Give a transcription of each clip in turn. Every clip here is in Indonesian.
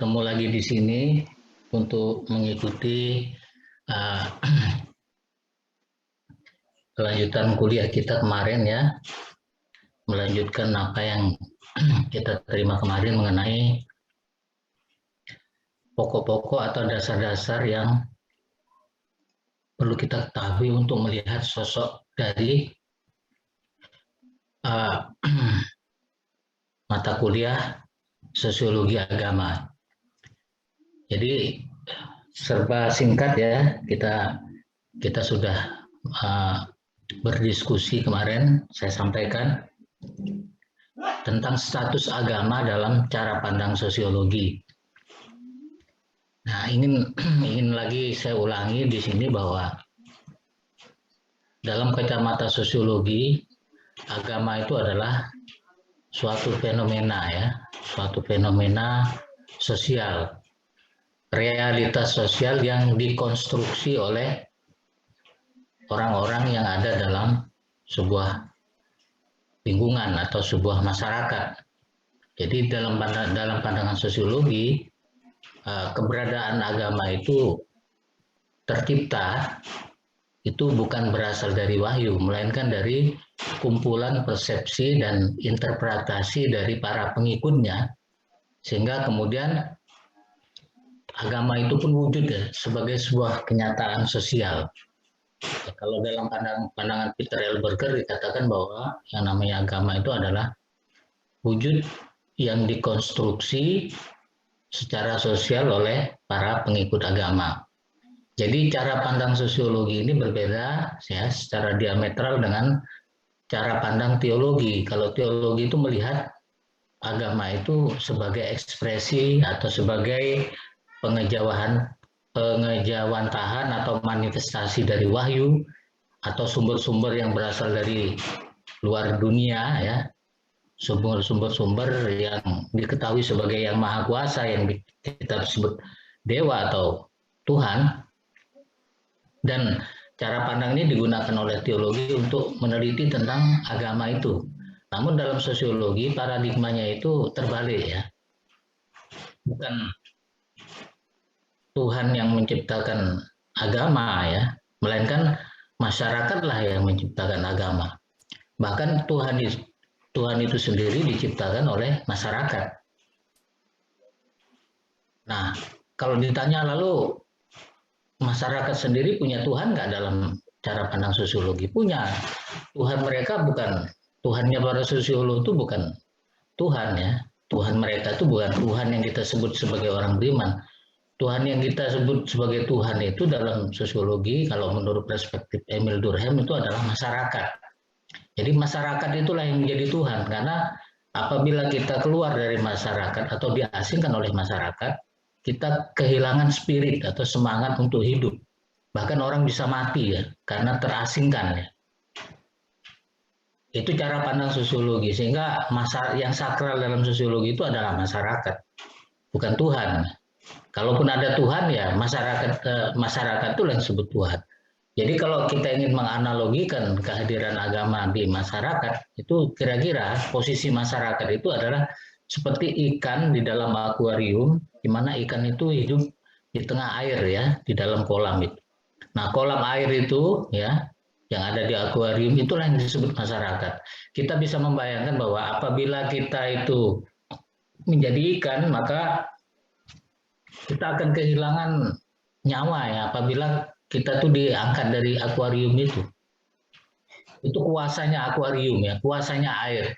Ketemu lagi di sini untuk mengikuti uh, kelanjutan kuliah kita kemarin ya, melanjutkan apa yang kita terima kemarin mengenai pokok-pokok atau dasar-dasar yang perlu kita ketahui untuk melihat sosok dari uh, mata kuliah sosiologi agama. Jadi serba singkat ya, kita sudah berdiskusi kemarin, saya sampaikan tentang status agama dalam cara pandang sosiologi. Nah, ingin lagi saya ulangi di sini bahwa dalam kacamata sosiologi, agama itu adalah suatu fenomena ya, suatu fenomena sosial, realitas sosial yang dikonstruksi oleh orang-orang yang ada dalam sebuah lingkungan atau sebuah masyarakat. Jadi dalam pandangan sosiologi, keberadaan agama itu tercipta itu bukan berasal dari wahyu, melainkan dari kumpulan persepsi dan interpretasi dari para pengikutnya, sehingga kemudian agama itu pun wujud ya, sebagai sebuah kenyataan sosial. Kalau dalam pandangan Peter L. Berger dikatakan bahwa yang namanya agama itu adalah wujud yang dikonstruksi secara sosial oleh para pengikut agama. Jadi cara pandang sosiologi ini berbeda ya secara diametral dengan cara pandang teologi. Kalau teologi itu melihat agama itu sebagai ekspresi atau sebagai pengejawantahan atau manifestasi dari wahyu atau sumber-sumber yang berasal dari luar dunia ya, sumber-sumber yang diketahui sebagai yang maha kuasa, yang kita sebut dewa atau Tuhan. Dan cara pandang ini digunakan oleh teologi untuk meneliti tentang agama itu. Namun dalam sosiologi paradigmanya itu terbalik ya. Bukan Tuhan yang menciptakan agama ya, melainkan masyarakatlah yang menciptakan agama. Bahkan Tuhan itu sendiri diciptakan oleh masyarakat. Nah, kalau ditanya lalu masyarakat sendiri punya Tuhan nggak dalam cara pandang sosiologi? Punya. Tuhan mereka bukan, Tuhannya para sosiolog itu bukan Tuhan ya. Tuhan mereka itu bukan Tuhan yang kita sebut sebagai orang beriman. Tuhan yang kita sebut sebagai Tuhan itu dalam sosiologi, kalau menurut perspektif Emil Durkheim itu adalah masyarakat. Jadi masyarakat itulah yang menjadi Tuhan, karena apabila kita keluar dari masyarakat atau diasingkan oleh masyarakat, kita kehilangan spirit atau semangat untuk hidup. Bahkan orang bisa mati ya, karena terasingkan ya. Itu cara pandang sosiologi, sehingga yang sakral dalam sosiologi itu adalah masyarakat, bukan Tuhan. Kalaupun ada Tuhan ya masyarakat itu yang disebut Tuhan. Jadi kalau kita ingin menganalogikan kehadiran agama di masyarakat, itu kira-kira posisi masyarakat itu adalah seperti ikan di dalam akuarium, di mana ikan itu hidup di tengah air ya, di dalam kolam itu. Nah, kolam air itu ya, yang ada di akuarium itulah yang disebut masyarakat. Kita bisa membayangkan bahwa apabila kita itu menjadi ikan, maka kita akan kehilangan nyawa ya apabila kita tuh diangkat dari akuarium itu. Itu kuasanya akuarium ya, kuasanya air.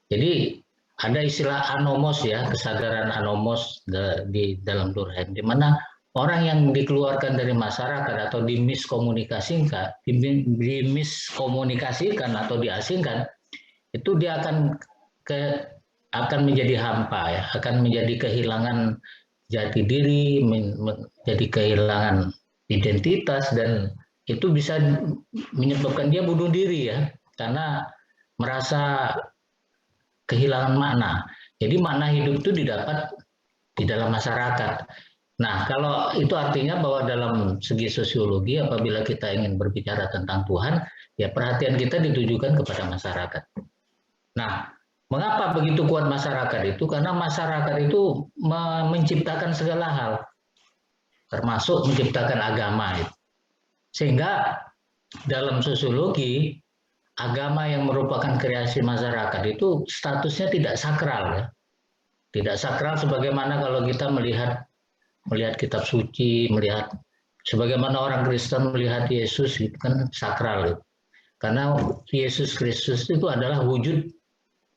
Jadi ada istilah anomos ya, kesadaran anomos di dalam Durkheim, di mana orang yang dikeluarkan dari masyarakat atau dimiskomunikasikan atau diasingkan, itu dia akan menjadi hampa ya, akan menjadi kehilangan jati diri, menjadi kehilangan identitas, dan itu bisa menyebabkan dia bunuh diri ya, karena merasa kehilangan makna. Jadi makna hidup itu didapat di dalam masyarakat. Nah, kalau itu artinya bahwa dalam segi sosiologi, apabila kita ingin berbicara tentang Tuhan, ya perhatian kita ditujukan kepada masyarakat. Nah, Mengapa begitu kuat masyarakat itu? Karena masyarakat itu menciptakan segala hal, termasuk menciptakan agama. Sehingga dalam sosiologi, agama yang merupakan kreasi masyarakat itu statusnya tidak sakral, ya. Tidak sakral sebagaimana kalau kita melihat kitab suci, melihat sebagaimana orang Kristen melihat Yesus, itu kan sakral. Ya. Karena Yesus Kristus itu adalah wujud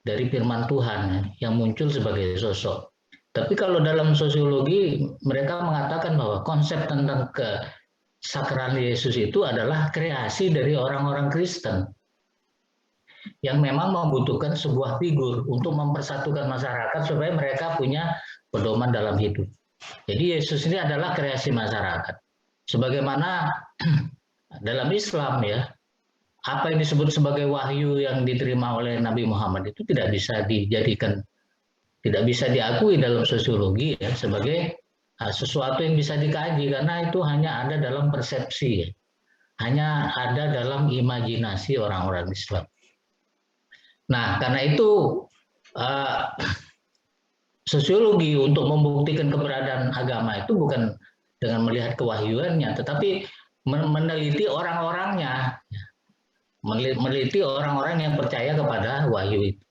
dari firman Tuhan, ya, yang muncul sebagai sosok. Tapi kalau dalam sosiologi mereka mengatakan bahwa konsep tentang kesakralan Yesus itu adalah kreasi dari orang-orang Kristen yang memang membutuhkan sebuah figur untuk mempersatukan masyarakat supaya mereka punya pedoman dalam hidup. Jadi Yesus ini adalah kreasi masyarakat. Sebagaimana dalam Islam, ya, apa yang disebut sebagai wahyu yang diterima oleh Nabi Muhammad itu tidak bisa dijadikan, tidak bisa diakui dalam sosiologi, ya, sebagai sesuatu yang bisa dikaji, karena itu hanya ada dalam persepsi, ya. Hanya ada dalam imajinasi orang-orang Islam. Nah, karena itu sosiologi untuk membuktikan keberadaan agama itu bukan dengan melihat kewahyuannya, tetapi meneliti orang-orangnya, meneliti orang-orang yang percaya kepada wahyu itu.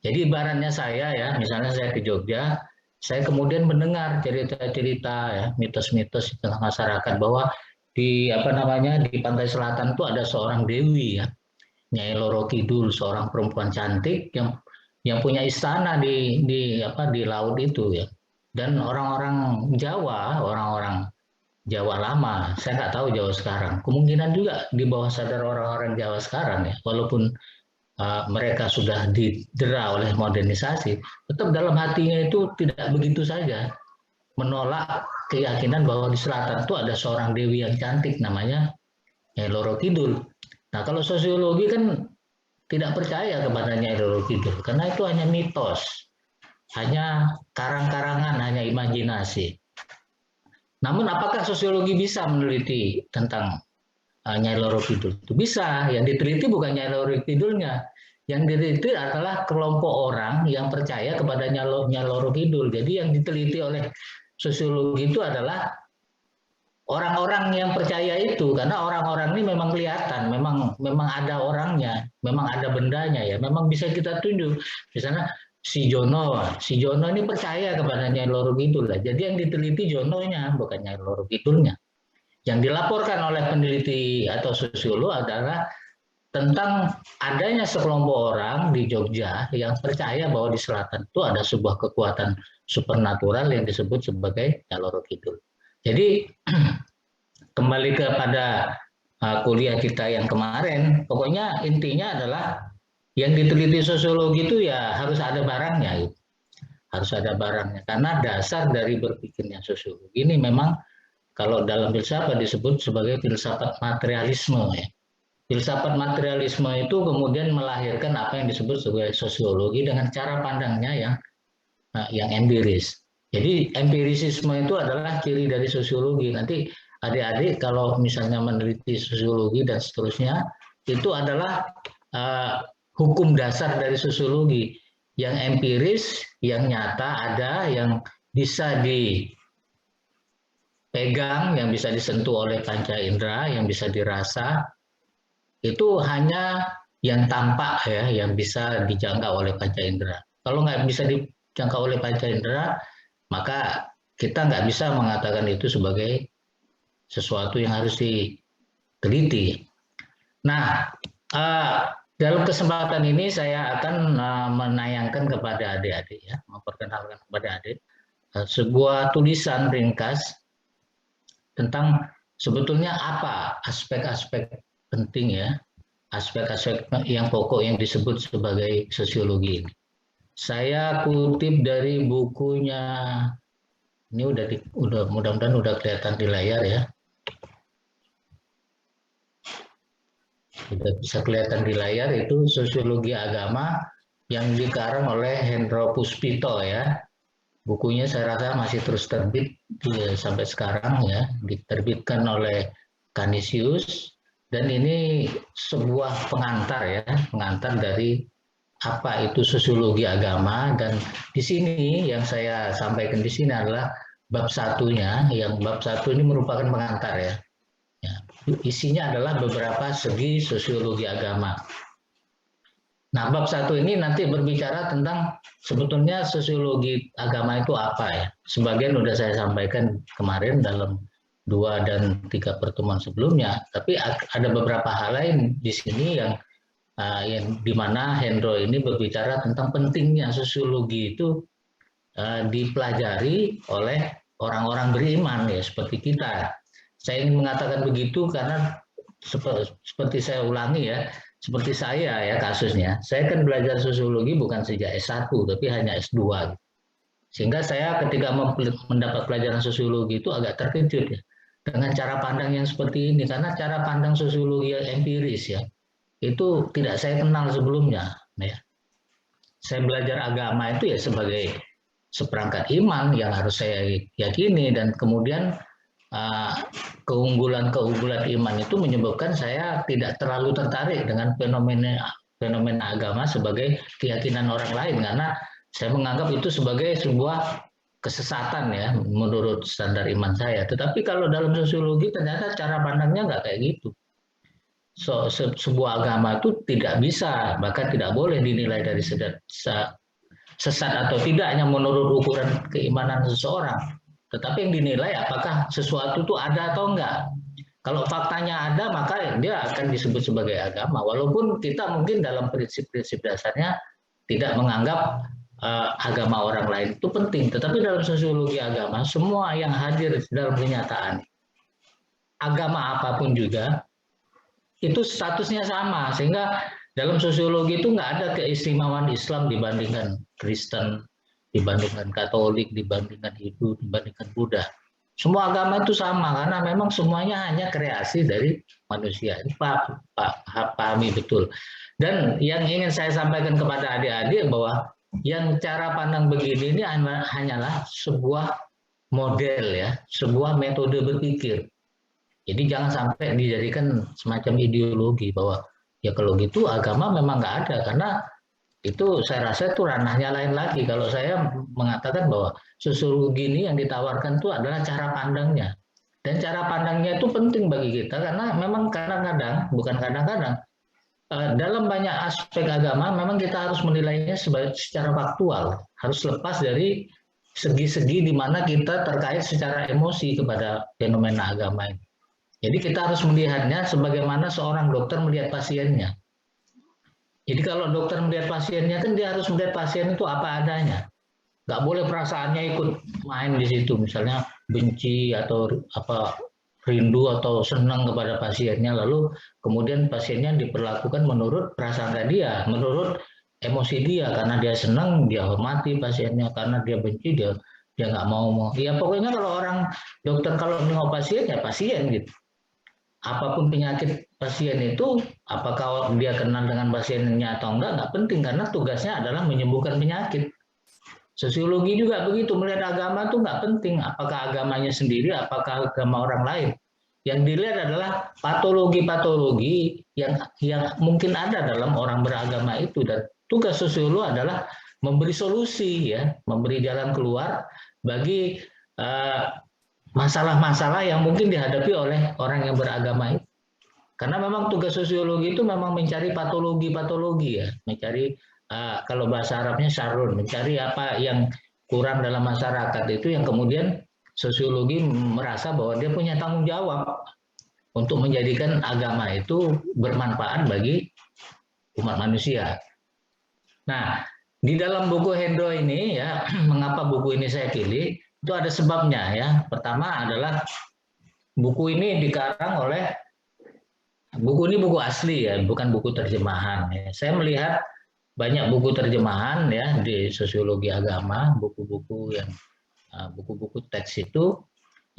Jadi ibaratnya saya, ya, misalnya saya ke Jogja, saya kemudian mendengar cerita-cerita, ya, mitos-mitos di tengah masyarakat bahwa di di pantai selatan itu ada seorang dewi, ya, Nyai Loro Kidul, seorang perempuan cantik yang punya istana di laut itu, ya. Dan orang-orang Jawa, orang-orang Jawa lama, saya nggak tahu Jawa sekarang. Kemungkinan juga di bawah sadar orang-orang Jawa sekarang, ya, walaupun mereka sudah didera oleh modernisasi, tetap dalam hatinya itu tidak begitu saja menolak keyakinan bahwa di selatan itu ada seorang dewi yang cantik namanya Nyai Loro Kidul. Nah, kalau sosiologi kan tidak percaya kepada Nyai Loro Kidul, karena itu hanya mitos, hanya karang-karangan, hanya imajinasi. Namun apakah sosiologi bisa meneliti tentang Nyai Loro Kidul? Itu bisa. Yang diteliti bukan Nyai Loro Kidulnya. Yang diteliti adalah kelompok orang yang percaya kepada Nyai Loro Kidul. Jadi yang diteliti oleh sosiologi itu adalah orang-orang yang percaya itu, karena orang-orang ini memang kelihatan, memang ada orangnya, memang ada bendanya, ya, memang bisa kita tunjuk. Misalnya si Jono ini percaya kepada Nyai Loro Kidul, lah. Jadi yang diteliti Jononya, bukan Nyai Loro Kidulnya. Yang dilaporkan oleh peneliti atau sosiolog adalah tentang adanya sekelompok orang di Jogja yang percaya bahwa di selatan itu ada sebuah kekuatan supernatural yang disebut sebagai Nyai Loro Kidul. Jadi kembali kepada kuliah kita yang kemarin, pokoknya intinya adalah yang diteliti sosiologi itu ya harus ada barangnya, gitu. Harus ada barangnya, karena dasar dari berpikirnya sosiologi ini memang kalau dalam filsafat disebut sebagai filsafat materialisme, ya. Filsafat materialisme itu kemudian melahirkan apa yang disebut sebagai sosiologi dengan cara pandangnya yang empiris. Jadi empirisisme itu adalah ciri dari sosiologi. Nanti adik-adik kalau misalnya meneliti sosiologi dan seterusnya, itu adalah hukum dasar dari sosiologi yang empiris, yang nyata ada, yang bisa dipegang, yang bisa disentuh oleh panca indera, yang bisa dirasa, itu hanya yang tampak, ya, yang bisa dijangkau oleh panca indera. Kalau nggak bisa dijangkau oleh panca indera, maka kita nggak bisa mengatakan itu sebagai sesuatu yang harus diteliti. Nah, dalam kesempatan ini saya akan menayangkan kepada adik-adik, ya, memperkenalkan kepada adik sebuah tulisan ringkas tentang sebetulnya apa aspek-aspek penting, ya, aspek-aspek yang pokok yang disebut sebagai sosiologi ini. Saya kutip dari bukunya, ini udah mudah-mudahan udah kelihatan di layar, ya. Sudah bisa kelihatan di layar, itu Sosiologi Agama yang dikarang oleh Hendro Puspito, ya. Bukunya saya rasa masih terus terbit sampai sekarang, ya, diterbitkan oleh Canisius, dan ini sebuah pengantar, ya, pengantar dari apa itu sosiologi agama, dan di sini yang saya sampaikan di sini adalah bab satunya, yang bab satu ini merupakan pengantar ya. Ya, isinya adalah beberapa segi sosiologi agama. Nah, bab satu ini nanti berbicara tentang sebetulnya sosiologi agama itu apa ya. Sebagian sudah saya sampaikan kemarin dalam 2 dan 3 pertemuan sebelumnya, tapi ada beberapa hal lain di sini yang di mana Hendro ini berbicara tentang pentingnya sosiologi itu dipelajari oleh orang-orang beriman ya seperti kita. Saya ingin mengatakan begitu karena seperti saya ulangi ya, seperti saya ya kasusnya. Saya kan belajar sosiologi bukan sejak S1 tapi hanya S2. Sehingga saya ketika mendapat pelajaran sosiologi itu agak terkejut ya dengan cara pandang yang seperti ini, karena cara pandang sosiologi yang empiris ya itu tidak saya kenal sebelumnya ya. Saya belajar agama itu ya sebagai seperangkat iman yang harus saya yakini, dan kemudian keunggulan-keunggulan iman itu menyebabkan saya tidak terlalu tertarik dengan fenomena agama sebagai keyakinan orang lain, karena saya menganggap itu sebagai sebuah kesesatan ya menurut standar iman saya. Tetapi kalau dalam sosiologi ternyata cara pandangnya nggak kayak gitu. Sebuah agama itu tidak bisa, bahkan tidak boleh dinilai dari sesat atau tidaknya menurut ukuran keimanan seseorang. Tetapi yang dinilai apakah sesuatu itu ada atau enggak. Kalau faktanya ada, maka dia akan disebut sebagai agama. Walaupun kita mungkin dalam prinsip-prinsip dasarnya tidak menganggap agama orang lain itu penting. Tetapi dalam sosiologi agama, semua yang hadir dalam kenyataan, agama apapun juga, itu statusnya sama. Sehingga dalam sosiologi itu nggak ada keistimewaan Islam dibandingkan Kristen, dibandingkan Katolik, dibandingkan Hindu, dibandingkan Buddha. Semua agama itu sama karena memang semuanya hanya kreasi dari manusia. Pahami betul. Dan yang ingin saya sampaikan kepada adik-adik bahwa yang cara pandang begini ini hanyalah sebuah model ya, sebuah metode berpikir. Jadi jangan sampai dijadikan semacam ideologi bahwa ya kalau gitu agama memang nggak ada, karena itu saya rasa itu ranahnya lain lagi. Kalau saya mengatakan bahwa sosiologi ini yang ditawarkan itu adalah cara pandangnya, dan cara pandangnya itu penting bagi kita karena memang kadang-kadang, bukan kadang-kadang, dalam banyak aspek agama memang kita harus menilainya secara faktual, harus lepas dari segi-segi di mana kita terkait secara emosi kepada fenomena agama ini. Jadi kita harus melihatnya sebagaimana seorang dokter melihat pasiennya. Jadi kalau dokter melihat pasiennya kan dia harus melihat pasien itu apa adanya. Nggak boleh perasaannya ikut main di situ, misalnya benci atau apa rindu atau senang kepada pasiennya, lalu kemudian pasiennya diperlakukan menurut prasangka dia, menurut emosi dia, karena dia senang dia hormati pasiennya, karena dia benci dia nggak mau. Ya pokoknya kalau orang dokter kalau nengok pasien ya pasien gitu. Apapun penyakit pasien itu, apakah dia kenal dengan pasiennya atau nggak penting, karena tugasnya adalah menyembuhkan penyakit. Sosiologi juga begitu, melihat agama itu nggak penting, apakah agamanya sendiri, apakah agama orang lain. Yang dilihat adalah patologi-patologi yang mungkin ada dalam orang beragama itu, dan tugas sosiolog adalah memberi solusi ya, memberi jalan keluar bagi masalah-masalah yang mungkin dihadapi oleh orang yang beragama itu. Karena memang tugas sosiologi itu memang mencari patologi-patologi ya, mencari kalau bahasa Arabnya syarun, mencari apa yang kurang dalam masyarakat itu, yang kemudian sosiologi merasa bahwa dia punya tanggung jawab untuk menjadikan agama itu bermanfaat bagi umat manusia. Nah, di dalam buku Hendro ini ya, mengapa buku ini saya pilih? Itu ada sebabnya ya. Pertama adalah buku ini dikarang oleh, buku ini buku asli ya, bukan buku terjemahan. Ya. Saya melihat banyak buku terjemahan ya di sosiologi agama, buku-buku teks itu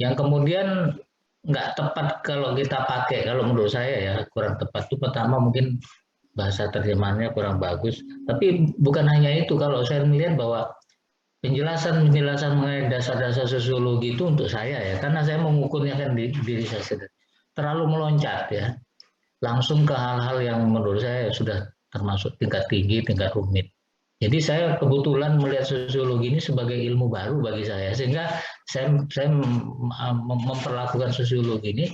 yang kemudian nggak tepat kalau kita pakai. Kalau menurut saya ya kurang tepat. Itu pertama mungkin bahasa terjemahannya kurang bagus. Tapi bukan hanya itu, kalau saya melihat bahwa penjelasan mengenai dasar-dasar sosiologi itu untuk saya ya, karena saya mengukurnya kan di diri saya sendiri, terlalu meloncat ya, langsung ke hal-hal yang menurut saya sudah termasuk tingkat tinggi, tingkat rumit. Jadi saya kebetulan melihat sosiologi ini sebagai ilmu baru bagi saya, sehingga saya memperlakukan sosiologi ini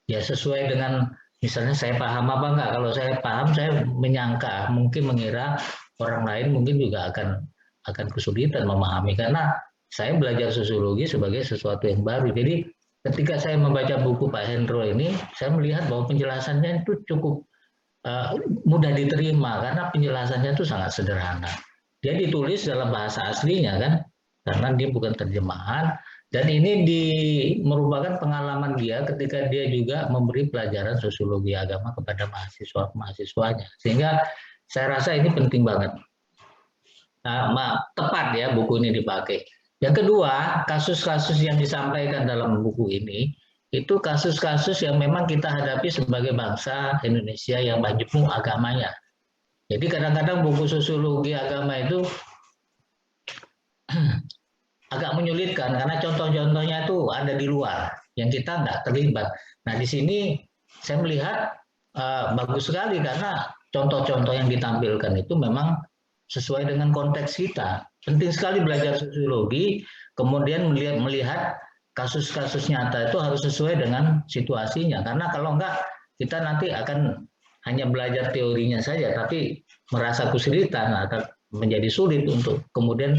ya sesuai dengan, misalnya saya paham apa enggak. Kalau saya paham, saya menyangka, mungkin mengira orang lain mungkin juga akan kesulitan memahami, karena saya belajar sosiologi sebagai sesuatu yang baru. Jadi ketika saya membaca buku Pak Hendro ini, saya melihat bahwa penjelasannya itu cukup mudah diterima, karena penjelasannya itu sangat sederhana. Dia ditulis dalam bahasa aslinya kan, karena dia bukan terjemahan, dan ini merupakan pengalaman dia ketika dia juga memberi pelajaran sosiologi agama kepada mahasiswanya, sehingga saya rasa ini penting banget. Tepat ya buku ini dipakai. Yang kedua, kasus-kasus yang disampaikan dalam buku ini itu kasus-kasus yang memang kita hadapi sebagai bangsa Indonesia yang majemuk agamanya. Jadi kadang-kadang buku sosiologi agama itu agak menyulitkan karena contoh-contohnya itu ada di luar yang kita nggak terlibat. Nah di sini saya melihat bagus sekali karena contoh-contoh yang ditampilkan itu memang sesuai dengan konteks kita. Penting sekali belajar sosiologi, kemudian melihat kasus-kasus nyata itu harus sesuai dengan situasinya. Karena kalau enggak, kita nanti akan hanya belajar teorinya saja, tapi merasa kesulitan atau menjadi sulit untuk kemudian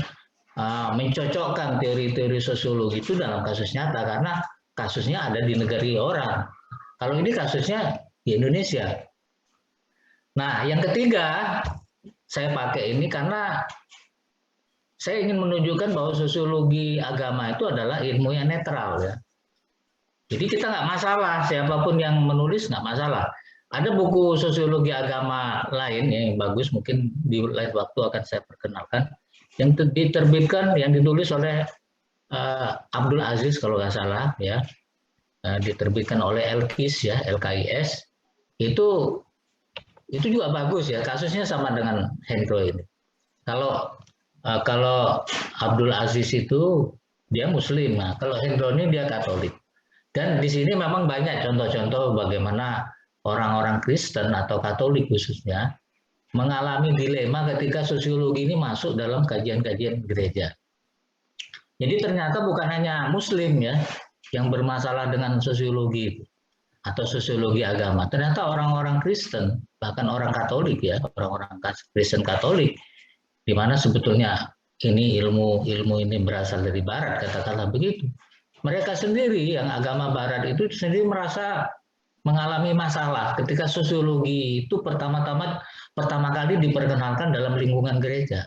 mencocokkan teori-teori sosiologi itu dalam kasus nyata, karena kasusnya ada di negara orang. Kalau ini kasusnya di Indonesia. Nah, yang ketiga, saya pakai ini karena saya ingin menunjukkan bahwa sosiologi agama itu adalah ilmu yang netral ya. Jadi kita nggak masalah, siapapun yang menulis nggak masalah. Ada buku sosiologi agama lain yang bagus, mungkin di lain waktu akan saya perkenalkan, yang diterbitkan, yang ditulis oleh Abdul Aziz kalau nggak salah ya, diterbitkan oleh LKIS ya, LKIS, itu juga bagus ya, kasusnya sama dengan Hendro ini. Kalau Abdul Aziz itu dia Muslim, nah kalau Hendro ini dia Katolik. Dan di sini memang banyak contoh-contoh bagaimana orang-orang Kristen atau Katolik khususnya mengalami dilema ketika sosiologi ini masuk dalam kajian-kajian gereja. Jadi ternyata bukan hanya Muslim ya yang bermasalah dengan sosiologi itu atau sosiologi agama. Ternyata orang-orang Kristen, bahkan orang Katolik ya, orang-orang Kristen Katolik, di mana sebetulnya ini ilmu ini berasal dari Barat, katakanlah begitu. Mereka sendiri yang agama Barat itu sendiri merasa mengalami masalah ketika sosiologi itu pertama kali diperkenalkan dalam lingkungan gereja.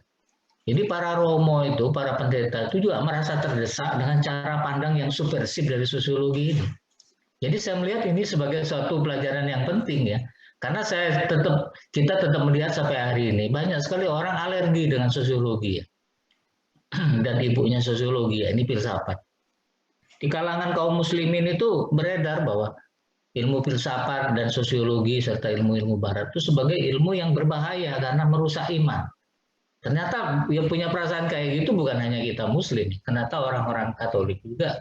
Jadi para romo itu, para pendeta itu juga merasa terdesak dengan cara pandang yang subversif dari sosiologi ini. Jadi saya melihat ini sebagai suatu pelajaran yang penting ya, karena kita tetap melihat sampai hari ini banyak sekali orang alergi dengan sosiologi ya. Dan ibunya sosiologi ya, ini filsafat. Di kalangan kaum muslimin itu beredar bahwa ilmu filsafat dan sosiologi serta ilmu-ilmu barat itu sebagai ilmu yang berbahaya karena merusak iman. Ternyata yang punya perasaan kayak gitu bukan hanya kita muslim, ternyata orang-orang Katolik juga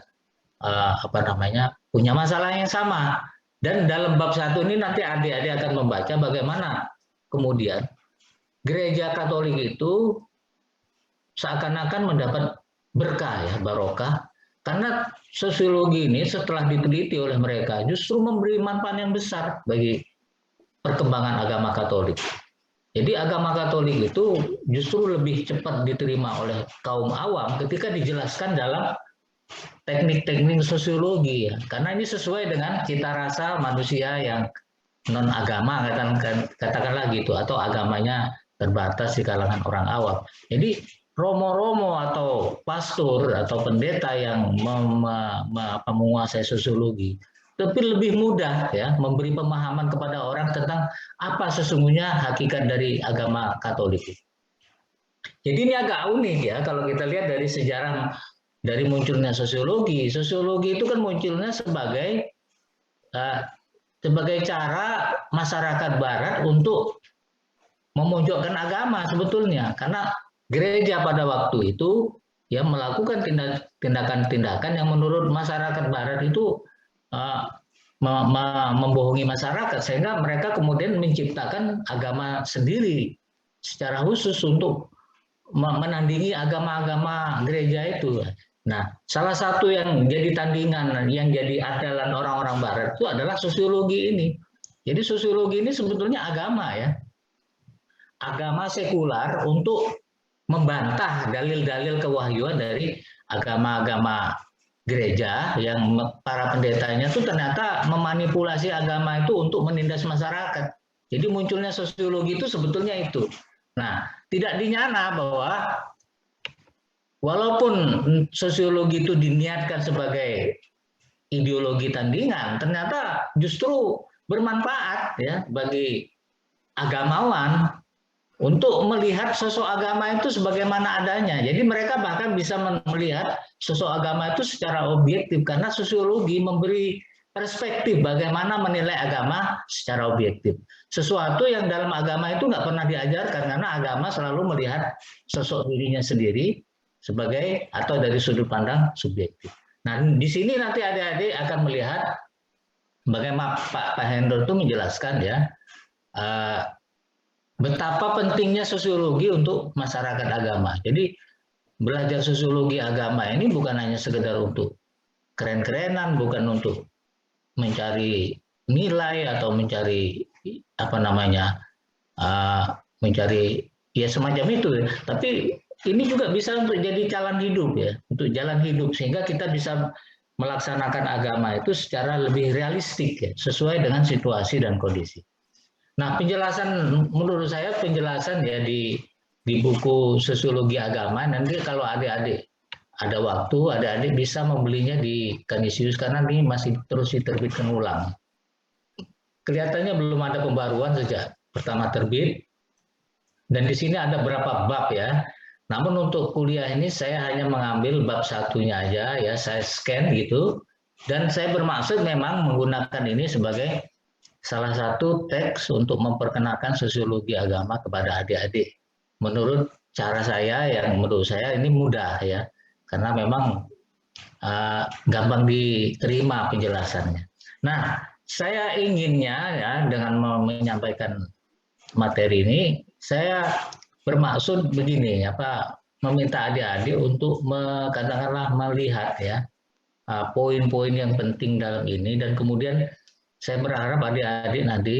punya masalah yang sama. Dan dalam bab 1 ini nanti adik-adik akan membaca bagaimana kemudian gereja Katolik itu seakan-akan mendapat berkah ya, barokah, karena sosiologi ini setelah diteliti oleh mereka justru memberi manfaat yang besar bagi perkembangan agama Katolik. Jadi agama Katolik itu justru lebih cepat diterima oleh kaum awam ketika dijelaskan dalam teknik-teknik sosiologi ya. Karena ini sesuai dengan cita rasa manusia yang non agama, katakanlah gitu, atau agamanya terbatas di kalangan orang awam. Jadi romo-romo atau pastor atau pendeta yang menguasai sosiologi tapi lebih mudah ya memberi pemahaman kepada orang tentang apa sesungguhnya hakikat dari agama Katolik. Jadi ini agak unik ya kalau kita lihat dari sejarah dari munculnya sosiologi. Sosiologi itu kan munculnya sebagai cara masyarakat Barat untuk memojokkan agama sebetulnya, karena gereja pada waktu itu ya melakukan tindakan-tindakan yang menurut masyarakat Barat itu membohongi masyarakat sehingga mereka kemudian menciptakan agama sendiri secara khusus untuk menandingi agama-agama gereja itu. Nah, salah satu yang jadi tandingan, yang jadi andalan orang-orang Barat itu adalah sosiologi ini. Jadi sosiologi ini sebetulnya agama ya, agama sekular untuk membantah dalil-dalil kewahyuan dari agama-agama gereja yang para pendetanya itu ternyata memanipulasi agama itu untuk menindas masyarakat. Jadi munculnya sosiologi itu sebetulnya itu. Nah, tidak dinyana bahwa walaupun sosiologi itu diniatkan sebagai ideologi tandingan, ternyata justru bermanfaat ya bagi agamawan untuk melihat sosok agama itu sebagaimana adanya. Jadi mereka bahkan bisa melihat sosok agama itu secara objektif karena sosiologi memberi perspektif bagaimana menilai agama secara objektif. Sesuatu yang dalam agama itu nggak pernah diajarkan karena agama selalu melihat sosok dirinya sendiri sebagai atau dari sudut pandang subjektif. Nah, di sini nanti adik-adik akan melihat bagaimana Pak Hendro itu menjelaskan ya betapa pentingnya sosiologi untuk masyarakat agama. Jadi belajar sosiologi agama ini bukan hanya sekedar untuk keren-kerenan, bukan untuk mencari nilai atau mencari mencari ya semacam itu. Tapi ini juga bisa untuk jadi jalan hidup ya, untuk jalan hidup sehingga kita bisa melaksanakan agama itu secara lebih realistik ya, sesuai dengan situasi dan kondisi. Nah, menurut saya penjelasan ya di buku Sosiologi Agama, nanti kalau adik-adik ada waktu, adik-adik bisa membelinya di Canisius karena ini masih terus diterbitkan ulang. Kelihatannya belum ada pembaruan sejak pertama terbit, dan di sini ada berapa bab ya. Namun untuk kuliah ini saya hanya mengambil bab satunya aja ya, saya scan gitu, dan saya bermaksud memang menggunakan ini sebagai salah satu teks untuk memperkenalkan sosiologi agama kepada adik-adik. Menurut cara saya, yang menurut saya ini mudah ya, karena memang gampang diterima penjelasannya. Nah, saya inginnya ya dengan menyampaikan materi ini, saya bermaksud begini, meminta adik-adik untuk katakanlah melihat ya poin-poin yang penting dalam ini, dan kemudian saya berharap adik-adik nanti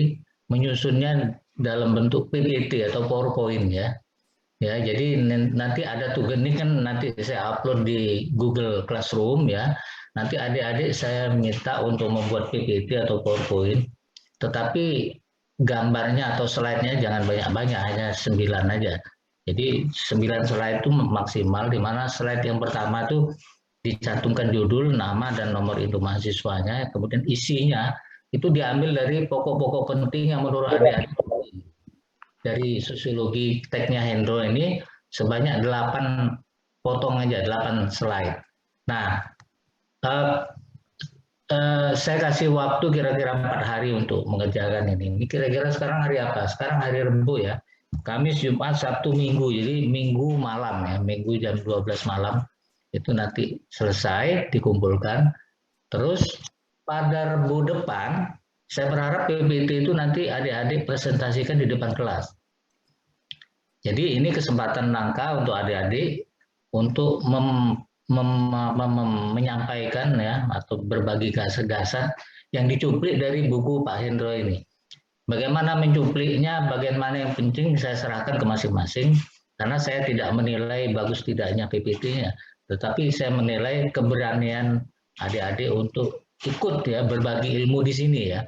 menyusunnya dalam bentuk PPT atau PowerPoint ya. Ya, jadi nanti ada tugas ini kan nanti saya upload di Google Classroom ya. Nanti adik-adik saya minta untuk membuat PPT atau PowerPoint. Tetapi gambarnya atau slide-nya jangan banyak-banyak, hanya 9 aja. Jadi 9 slide itu maksimal, di mana slide yang pertama itu dicantumkan judul, nama dan nomor induk mahasiswanya, kemudian isinya itu diambil dari pokok-pokok penting yang menurut adik-adik dari sosiologi teksnya Hendro ini sebanyak 8 potong aja, 8 slide. Nah, saya kasih waktu kira-kira 4 hari untuk mengerjakan ini. Ini kira-kira sekarang hari apa? Sekarang hari Rabu ya. Kamis, Jumat, Sabtu, Minggu. Jadi Minggu malam ya, Minggu jam 12 malam itu nanti selesai dikumpulkan. Terus pada Rabu depan, saya berharap PPT itu nanti adik-adik presentasikan di depan kelas. Jadi ini kesempatan langka untuk adik-adik untuk menyampaikan ya atau berbagi gagasan yang dicuplik dari buku Pak Hendro ini. Bagaimana mencupliknya, bagaimana yang penting saya serahkan ke masing-masing, karena saya tidak menilai bagus tidaknya PPT-nya, tetapi saya menilai keberanian adik-adik untuk ikut ya berbagi ilmu di sini ya.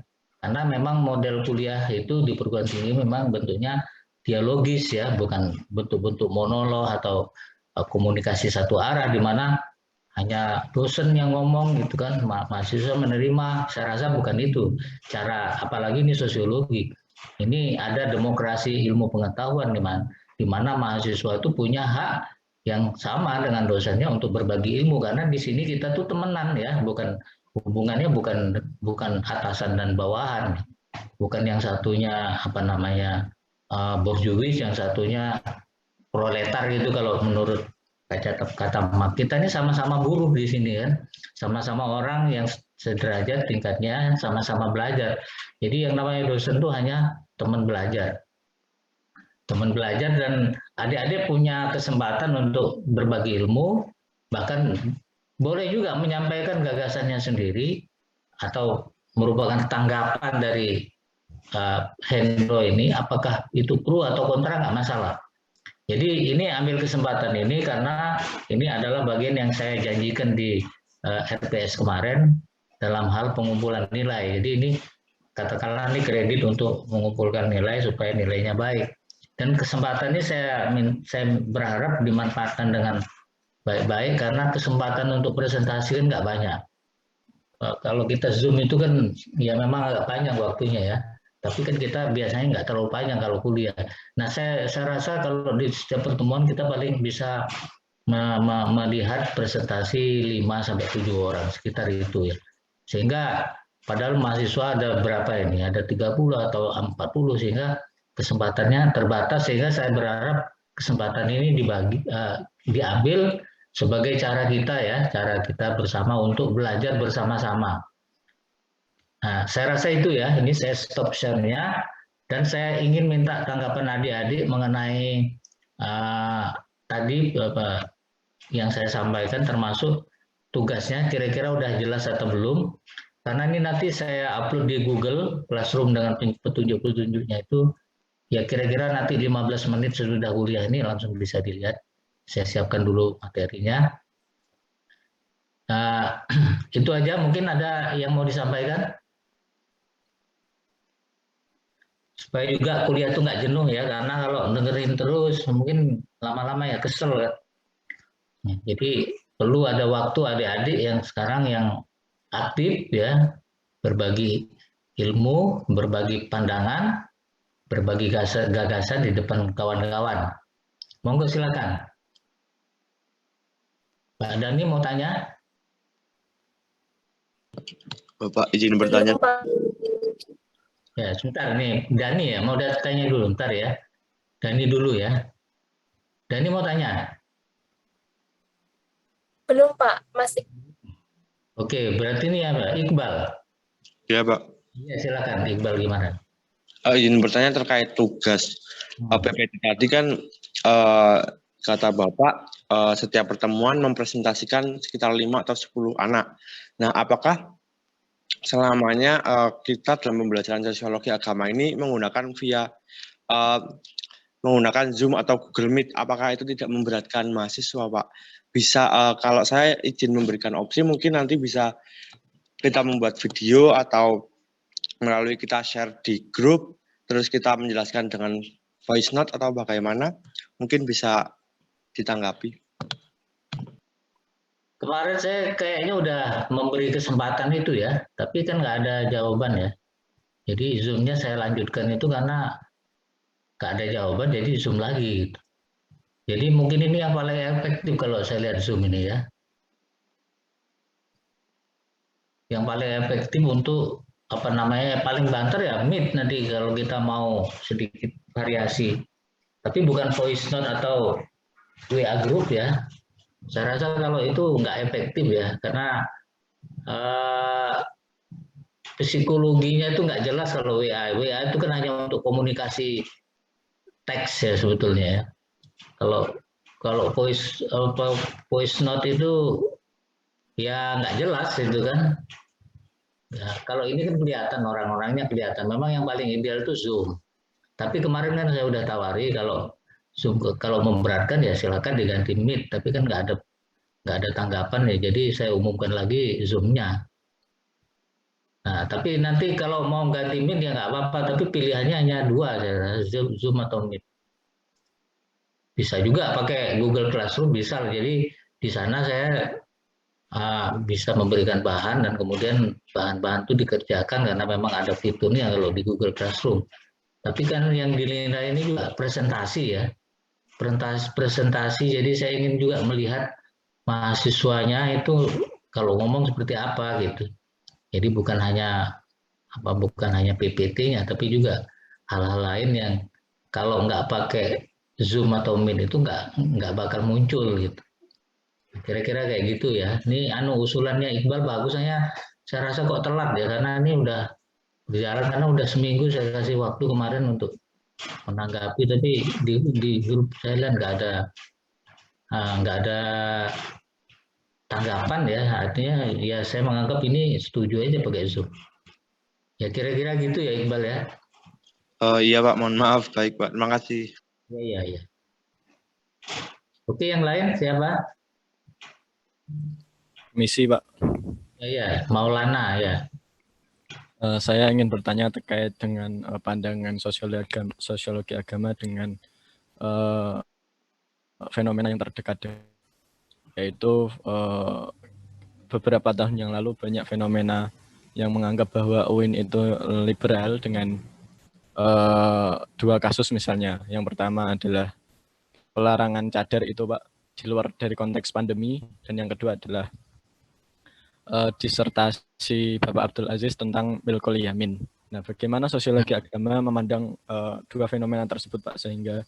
Karena memang model kuliah itu di perguruan tinggi memang bentuknya dialogis ya, bukan bentuk-bentuk monolog atau komunikasi satu arah di mana hanya dosen yang ngomong gitu kan, mahasiswa menerima. Saya rasa bukan itu cara, apalagi ini sosiologi. Ini ada demokrasi ilmu pengetahuan di mana mahasiswa itu punya hak yang sama dengan dosennya untuk berbagi ilmu, karena di sini kita tuh temenan ya, bukan hubungannya bukan atasan dan bawahan, bukan yang satunya borjuis, yang satunya proletar gitu kalau menurut kata Marx, kita ini sama-sama buruh di sini kan, sama-sama orang yang sederajat tingkatnya, sama-sama belajar. Jadi yang namanya dosen itu hanya teman belajar. Teman belajar dan adik-adik punya kesempatan untuk berbagi ilmu, bahkan boleh juga menyampaikan gagasannya sendiri atau merupakan tanggapan dari Hendro ini, apakah itu pro atau kontra nggak masalah. Jadi ini ambil kesempatan ini karena ini adalah bagian yang saya janjikan di RPS kemarin dalam hal pengumpulan nilai. Jadi ini katakanlah ini kredit untuk mengumpulkan nilai supaya nilainya baik. Dan kesempatan ini saya berharap dimanfaatkan dengan baik-baik karena kesempatan untuk presentasi kan nggak banyak. Kalau kita Zoom itu kan ya memang agak panjang waktunya ya. Tapi kan kita biasanya nggak terlalu panjang kalau kuliah. Nah, saya rasa kalau di setiap pertemuan kita paling bisa melihat presentasi 5-7 orang, sekitar itu ya. Sehingga padahal mahasiswa ada berapa ini? Ada 30 atau 40, sehingga kesempatannya terbatas, sehingga saya berharap kesempatan ini diambil sebagai cara kita bersama untuk belajar bersama-sama. Nah, saya rasa itu ya, ini saya stop share-nya, dan saya ingin minta tanggapan adik-adik mengenai tadi yang saya sampaikan, termasuk tugasnya kira-kira udah jelas atau belum, karena ini nanti saya upload di Google Classroom dengan petunjuk-petunjuknya itu, ya kira-kira nanti 15 menit sesudah kuliah ini langsung bisa dilihat. Saya siapkan dulu materinya. Itu aja, mungkin ada yang mau disampaikan? Supaya juga kuliah itu nggak jenuh ya, karena kalau dengerin terus mungkin lama-lama ya kesel kan. Jadi perlu ada waktu adik-adik yang sekarang yang aktif ya, berbagi ilmu, berbagi pandangan, berbagi gagasan di depan kawan-kawan. Monggo silakan. Pak Dani mau tanya? Bapak izin bertanya. Ya, sebentar nih, Dani ya, mau tanya dulu, bentar ya. Dani dulu ya. Dani mau tanya? Belum, Pak. Masih. Oke, berarti ini ya, Pak Iqbal. Ya, Pak. Iya, silakan Iqbal, gimana? Izin bertanya terkait tugas PPT tadi kan kata Bapak setiap pertemuan mempresentasikan sekitar 5 atau 10 anak. Nah, apakah selamanya kita dalam pembelajaran sosiologi agama ini menggunakan menggunakan Zoom atau Google Meet, apakah itu tidak memberatkan mahasiswa, Pak? Bisa, kalau saya izin memberikan opsi, mungkin nanti bisa kita membuat video atau melalui kita share di grup, terus kita menjelaskan dengan voice note atau bagaimana, mungkin bisa ditanggapi. Kemarin saya kayaknya udah memberi kesempatan itu ya, tapi kan nggak ada jawaban ya. Jadi Zoom-nya saya lanjutkan itu karena nggak ada jawaban, jadi Zoom lagi. Gitu. Jadi mungkin ini yang paling efektif kalau saya lihat Zoom ini ya. Yang paling efektif untuk paling banter ya Meet nanti kalau kita mau sedikit variasi. Tapi bukan voice note atau WA group ya. Saya rasa kalau itu nggak efektif ya, karena psikologinya itu nggak jelas kalau WA. WA itu kan hanya untuk komunikasi teks ya sebetulnya ya. Kalau voice note itu ya nggak jelas itu kan. Ya, kalau ini kan kelihatan orang-orangnya kelihatan. Memang yang paling ideal itu Zoom. Tapi kemarin kan saya udah tawari kalau Zoom, kalau memberatkan ya silakan diganti Meet. Tapi kan nggak ada tanggapan ya. Jadi saya umumkan lagi Zoom-nya. Nah, tapi nanti kalau mau ganti Meet ya nggak apa-apa. Tapi pilihannya hanya dua, Zoom atau Meet. Bisa juga pakai Google Classroom, bisa. Jadi di sana saya bisa memberikan bahan dan kemudian bahan-bahan itu dikerjakan karena memang ada fiturnya kalau di Google Classroom. Tapi kan yang dinilai ini juga presentasi ya, presentasi. Jadi saya ingin juga melihat mahasiswanya itu kalau ngomong seperti apa gitu. Jadi bukan hanya PPT-nya, tapi juga hal-hal lain yang kalau nggak pakai Zoom atau Meet itu nggak bakal muncul gitu. kira-kira kayak gitu ya. Ini usulannya Iqbal bagusnya. Saya rasa kok telat ya, karena ini udah berjalan, karena udah seminggu saya kasih waktu kemarin untuk menanggapi, tapi di grup saya lihat nggak ada tanggapan ya. Artinya ya saya menganggap ini setuju aja pakai Zoom. Ya kira-kira gitu ya Iqbal ya. Iya Pak, mohon maaf. Baik Pak, terima kasih. Iya. Oke, yang lain siapa? Misi Pak. Iya, Maulana ya. Saya ingin bertanya terkait dengan pandangan sosiologi agama dengan fenomena yang terdekat, yaitu beberapa tahun yang lalu banyak fenomena yang menganggap bahwa UIN itu liberal dengan dua kasus misalnya. Yang pertama adalah pelarangan cadar itu Pak di luar dari konteks pandemi, dan yang kedua adalah disertasi Bapak Abdul Aziz tentang Milkul Yamin. Nah, bagaimana sosiologi agama memandang dua fenomena tersebut Pak, sehingga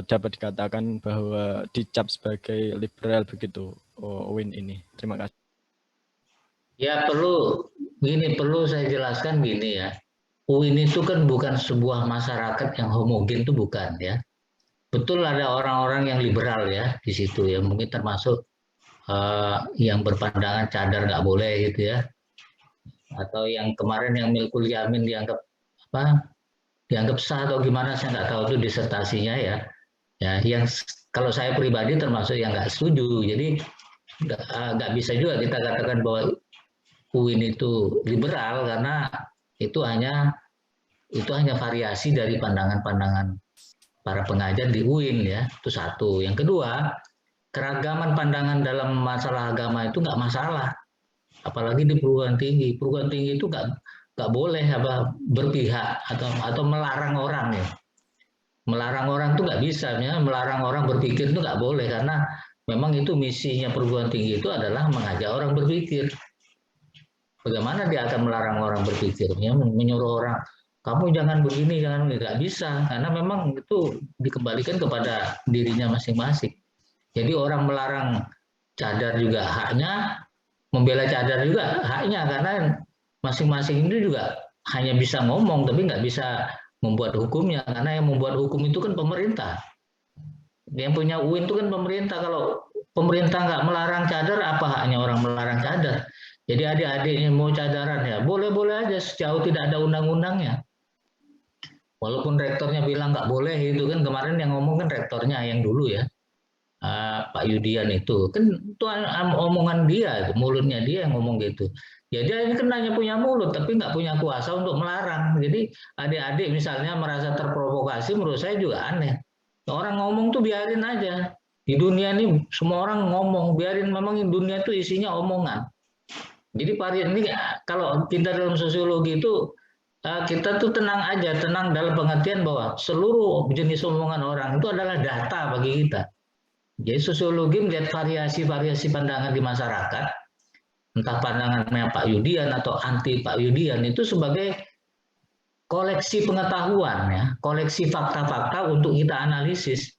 dapat dikatakan bahwa dicap sebagai liberal begitu UIN ini. Terima kasih. Ya perlu saya jelaskan gini ya. UIN itu kan bukan sebuah masyarakat yang homogen, itu bukan ya. Betul ada orang-orang yang liberal ya di situ ya, mungkin termasuk yang berpandangan cadar nggak boleh gitu ya, atau yang kemarin yang Milkul Yamin dianggap sah atau gimana, saya nggak tahu itu disertasinya ya. Yang kalau saya pribadi termasuk yang nggak setuju. Jadi nggak bisa juga kita katakan bahwa UIN itu liberal, karena itu hanya variasi dari pandangan-pandangan para pengajar di UIN ya. Itu satu. Yang kedua, keragaman pandangan dalam masalah agama itu nggak masalah, apalagi di perguruan tinggi. Perguruan tinggi itu nggak boleh berpihak atau melarang orang ya. Melarang orang itu nggak bisa, ya. Melarang orang berpikir itu nggak boleh, karena memang itu misinya perguruan tinggi itu adalah mengajak orang berpikir. Bagaimana dia akan melarang orang berpikir? Ya, menyuruh orang kamu jangan begini, jangan, nggak bisa, karena memang itu dikembalikan kepada dirinya masing-masing. Jadi orang melarang cadar juga haknya, membela cadar juga haknya, karena masing-masing itu juga hanya bisa ngomong, tapi nggak bisa membuat hukumnya, karena yang membuat hukum itu kan pemerintah. Yang punya UIN itu kan pemerintah. Kalau pemerintah nggak melarang cadar, apa haknya orang melarang cadar? Jadi adik-adiknya mau cadaran ya boleh-boleh aja sejauh tidak ada undang-undangnya. Walaupun rektornya bilang nggak boleh itu kan, kemarin yang ngomong kan rektornya yang dulu ya. Pak Yudian itu kan itu omongan dia, mulutnya dia yang ngomong gitu. Ya dia ini kan hanya punya mulut tapi nggak punya kuasa untuk melarang. Jadi adik-adik misalnya merasa terprovokasi, menurut saya juga aneh. Orang ngomong tuh biarin aja. Di dunia ini semua orang ngomong, biarin, memang dunia itu isinya omongan. Jadi ini kalau kita dalam sosiologi itu kita tuh tenang aja, tenang dalam pengertian bahwa seluruh jenis omongan orang itu adalah data bagi kita. Jadi sosiologi melihat variasi-variasi pandangan di masyarakat, entah pandangannya Pak Yudian atau anti Pak Yudian, itu sebagai koleksi pengetahuan ya, koleksi fakta-fakta untuk kita analisis.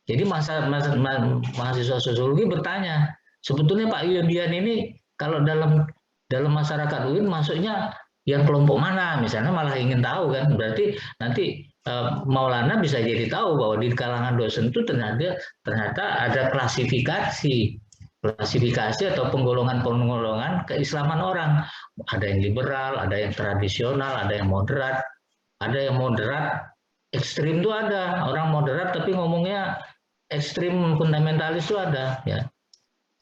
Jadi mahasiswa sosiologi bertanya, sebetulnya Pak Yudian ini kalau dalam masyarakat UIN masuknya yang kelompok mana, misalnya, malah ingin tahu kan. Berarti nanti Maulana bisa jadi tahu bahwa di kalangan dosen itu ternyata ada klasifikasi atau penggolongan keislaman orang. Ada yang liberal, ada yang tradisional, ada yang moderat. Ada yang moderat ekstrim itu ada. Orang moderat tapi ngomongnya ekstrim fundamentalis itu ada ya.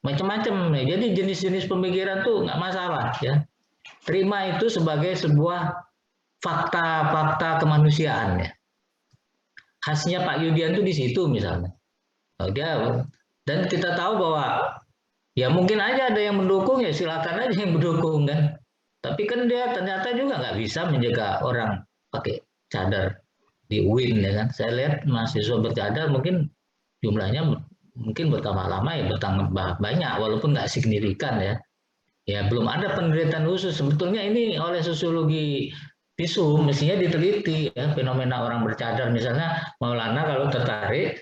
Macam-macam ya. Jadi jenis-jenis pemikiran tuh nggak masalah ya. Terima itu sebagai sebuah fakta-fakta kemanusiaan ya. Khasnya Pak Yudian itu di situ misalnya. Dan kita tahu bahwa ya mungkin aja ada yang mendukung, ya silakan aja yang mendukung kan. Tapi kan dia ternyata juga nggak bisa menjaga orang pakai cadar di UIN ya kan. Saya lihat mahasiswa bercadar mungkin jumlahnya mungkin bertambah lama ya, bertambah banyak walaupun nggak signifikan ya. Ya belum ada penelitian khusus. Sebetulnya ini oleh sosiologi visum mestinya diteliti ya, fenomena orang bercadar. Misalnya Maulana kalau tertarik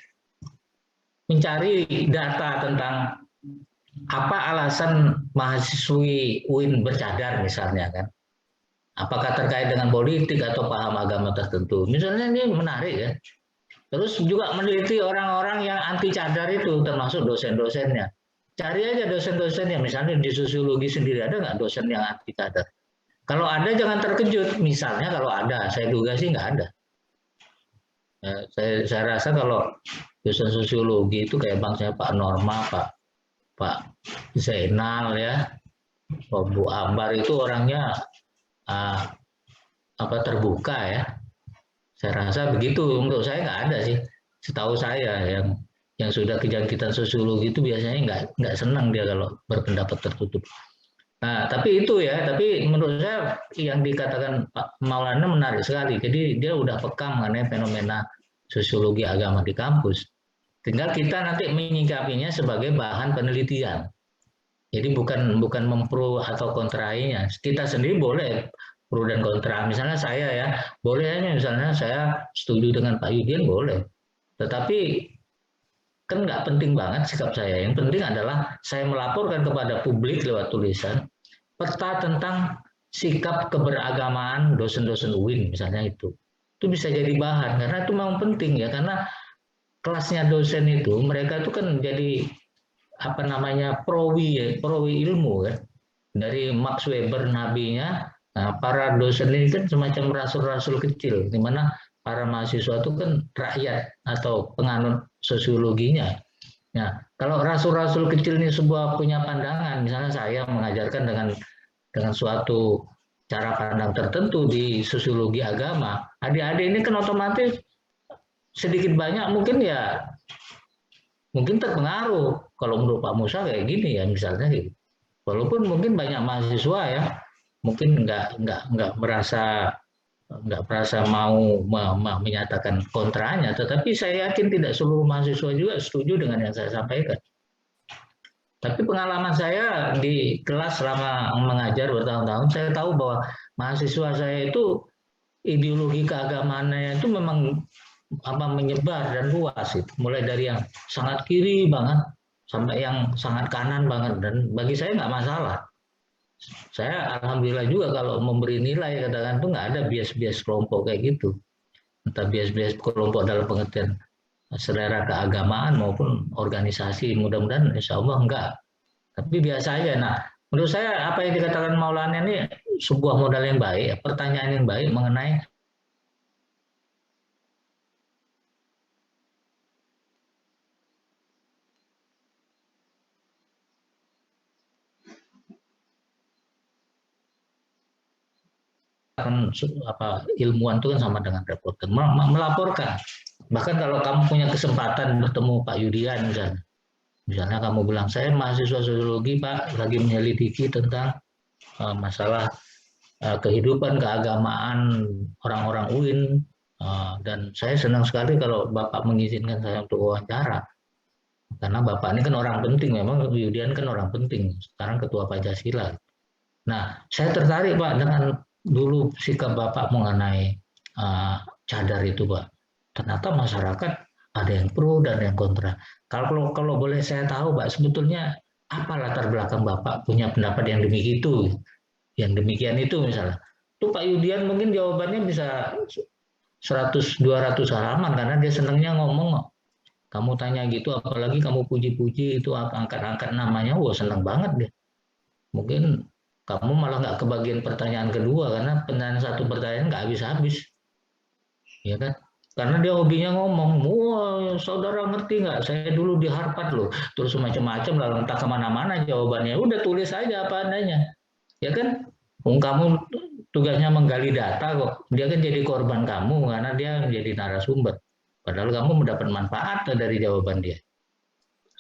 mencari data tentang apa alasan mahasiswi UIN bercadar misalnya kan? Apakah terkait dengan politik atau paham agama tertentu? Misalnya ini menarik ya. Terus juga meneliti orang-orang yang anti cadar itu, termasuk dosen-dosennya. Cari aja dosen-dosennya, misalnya di sosiologi sendiri ada nggak dosen yang anti cadar? Kalau ada jangan terkejut, misalnya kalau ada, saya duga sih nggak ada. Ya, saya rasa kalau dosen sosiologi itu kayak bangsanya Pak Norma, Pak Zainal ya, Pak Bu Ambar itu orangnya terbuka ya. Saya rasa begitu. Untuk saya nggak ada sih. Setahu saya yang sudah kejangkitan sosiologi itu biasanya nggak senang dia kalau berpendapat tertutup. Nah, tapi itu ya. Tapi menurut saya yang dikatakan Pak Maulana menarik sekali. Jadi dia udah peka mengenai fenomena sosiologi agama di kampus. Tinggal kita nanti menyikapinya sebagai bahan penelitian. Jadi bukan mempro atau kontrainya. Kita sendiri boleh pro dan kontra. Misalnya saya ya, boleh aja misalnya saya setuju dengan Pak Yudian boleh. Tetapi kan nggak penting banget sikap saya. Yang penting adalah saya melaporkan kepada publik lewat tulisan peta tentang sikap keberagamaan dosen-dosen UIN misalnya itu. Itu bisa jadi bahan karena itu memang penting ya, karena kelasnya dosen itu mereka itu kan jadi prowi ilmu kan. Dari Max Weber nabinya. Nah, para dosen ini kan semacam rasul-rasul kecil, di mana para mahasiswa itu kan rakyat atau penganut sosiologinya. Nah, kalau rasul-rasul kecil ini sebuah punya pandangan, misalnya saya mengajarkan dengan suatu cara pandang tertentu di sosiologi agama, adik-adik ini kan otomatis sedikit banyak mungkin terpengaruh. Kalau menurut Pak Musa kayak gini ya misalnya gitu. Walaupun mungkin banyak mahasiswa ya mungkin nggak merasa mau menyatakan kontranya, tetapi saya yakin tidak seluruh mahasiswa juga setuju dengan yang saya sampaikan. Tapi pengalaman saya di kelas selama mengajar bertahun-tahun, saya tahu bahwa mahasiswa saya itu ideologi keagamaannya itu memang menyebar dan luas itu, mulai dari yang sangat kiri banget sampai yang sangat kanan banget, dan bagi saya nggak masalah. Saya alhamdulillah juga kalau memberi nilai katakan tuh nggak ada bias-bias kelompok kayak gitu, entah bias-bias kelompok dalam pengertian selera keagamaan maupun organisasi, mudah-mudahan insya Allah enggak, tapi biasa aja. Nah, menurut saya apa yang dikatakan Maulana ini sebuah modal yang baik, pertanyaan yang baik mengenai kan ilmuwan itu kan sama dengan reporter, melaporkan. Bahkan kalau kamu punya kesempatan bertemu Pak Yudian misalnya kamu bilang saya mahasiswa sosiologi Pak lagi menyelidiki tentang masalah kehidupan keagamaan orang-orang UIN, dan saya senang sekali kalau Bapak mengizinkan saya untuk wawancara, karena Bapak ini kan orang penting, memang Yudian kan orang penting, sekarang ketua Pancasila. Nah, saya tertarik Pak dengan dulu sikap Bapak mengenai cadar itu Pak. Ternyata masyarakat ada yang pro dan yang kontra. Kalau boleh saya tahu Pak, sebetulnya apa latar belakang Bapak punya pendapat yang demikian itu misalnya. Tuh Pak Yudian mungkin jawabannya bisa 100-200 halaman karena dia senangnya ngomong. Kamu tanya gitu, apalagi kamu puji-puji itu angkat-angkat namanya, wah senang banget deh. Mungkin kamu malah nggak kebagian pertanyaan kedua karena satu pertanyaan nggak habis-habis, ya kan? Karena dia hobinya ngomong, wah saudara ngerti nggak? Saya dulu di Harvard loh, terus macam-macam lalu entah kemana-mana jawabannya. Udah tulis aja apa adanya, ya kan? Kamu tugasnya menggali data kok, dia kan jadi korban kamu karena dia menjadi narasumber. Padahal kamu mendapat manfaat dari jawaban dia.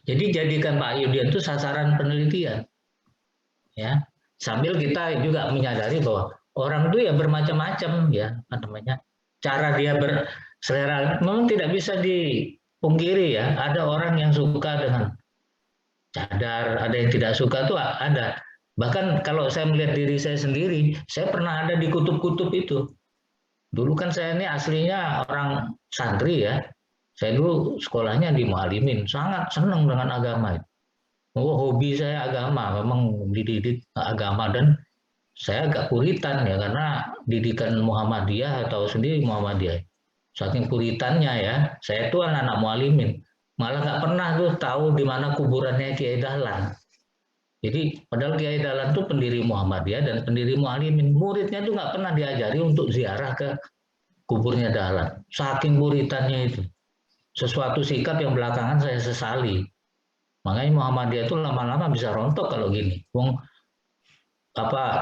Jadi jadikan Pak Yudian itu sasaran penelitian, ya. Sambil kita juga menyadari bahwa orang itu ya bermacam-macam ya, namanya cara dia berselera memang tidak bisa dipungkiri ya. Ada orang yang suka dengan cadar, ada yang tidak suka tuh ada. Bahkan kalau saya melihat diri saya sendiri, saya pernah ada di kutub-kutub itu. Dulu kan saya ini aslinya orang santri ya. Saya dulu sekolahnya di Mualimin, sangat senang dengan agama itu. hobi saya agama, memang dididik agama, dan saya agak puritan ya karena didikan Muhammadiyah atau sendiri Muhammadiyah. Saking puritannya ya, saya tuh anak mualimin, malah nggak pernah tuh tahu di mana kuburannya Kiai Dahlan. Jadi padahal Kiai Dahlan tuh pendiri Muhammadiyah dan pendiri mualimin, muridnya tuh nggak pernah diajari untuk ziarah ke kuburnya Dahlan. Saking puritannya itu, sesuatu sikap yang belakangan saya sesali. Makanya Muhammadiyah itu lama-lama bisa rontok kalau gini. Wong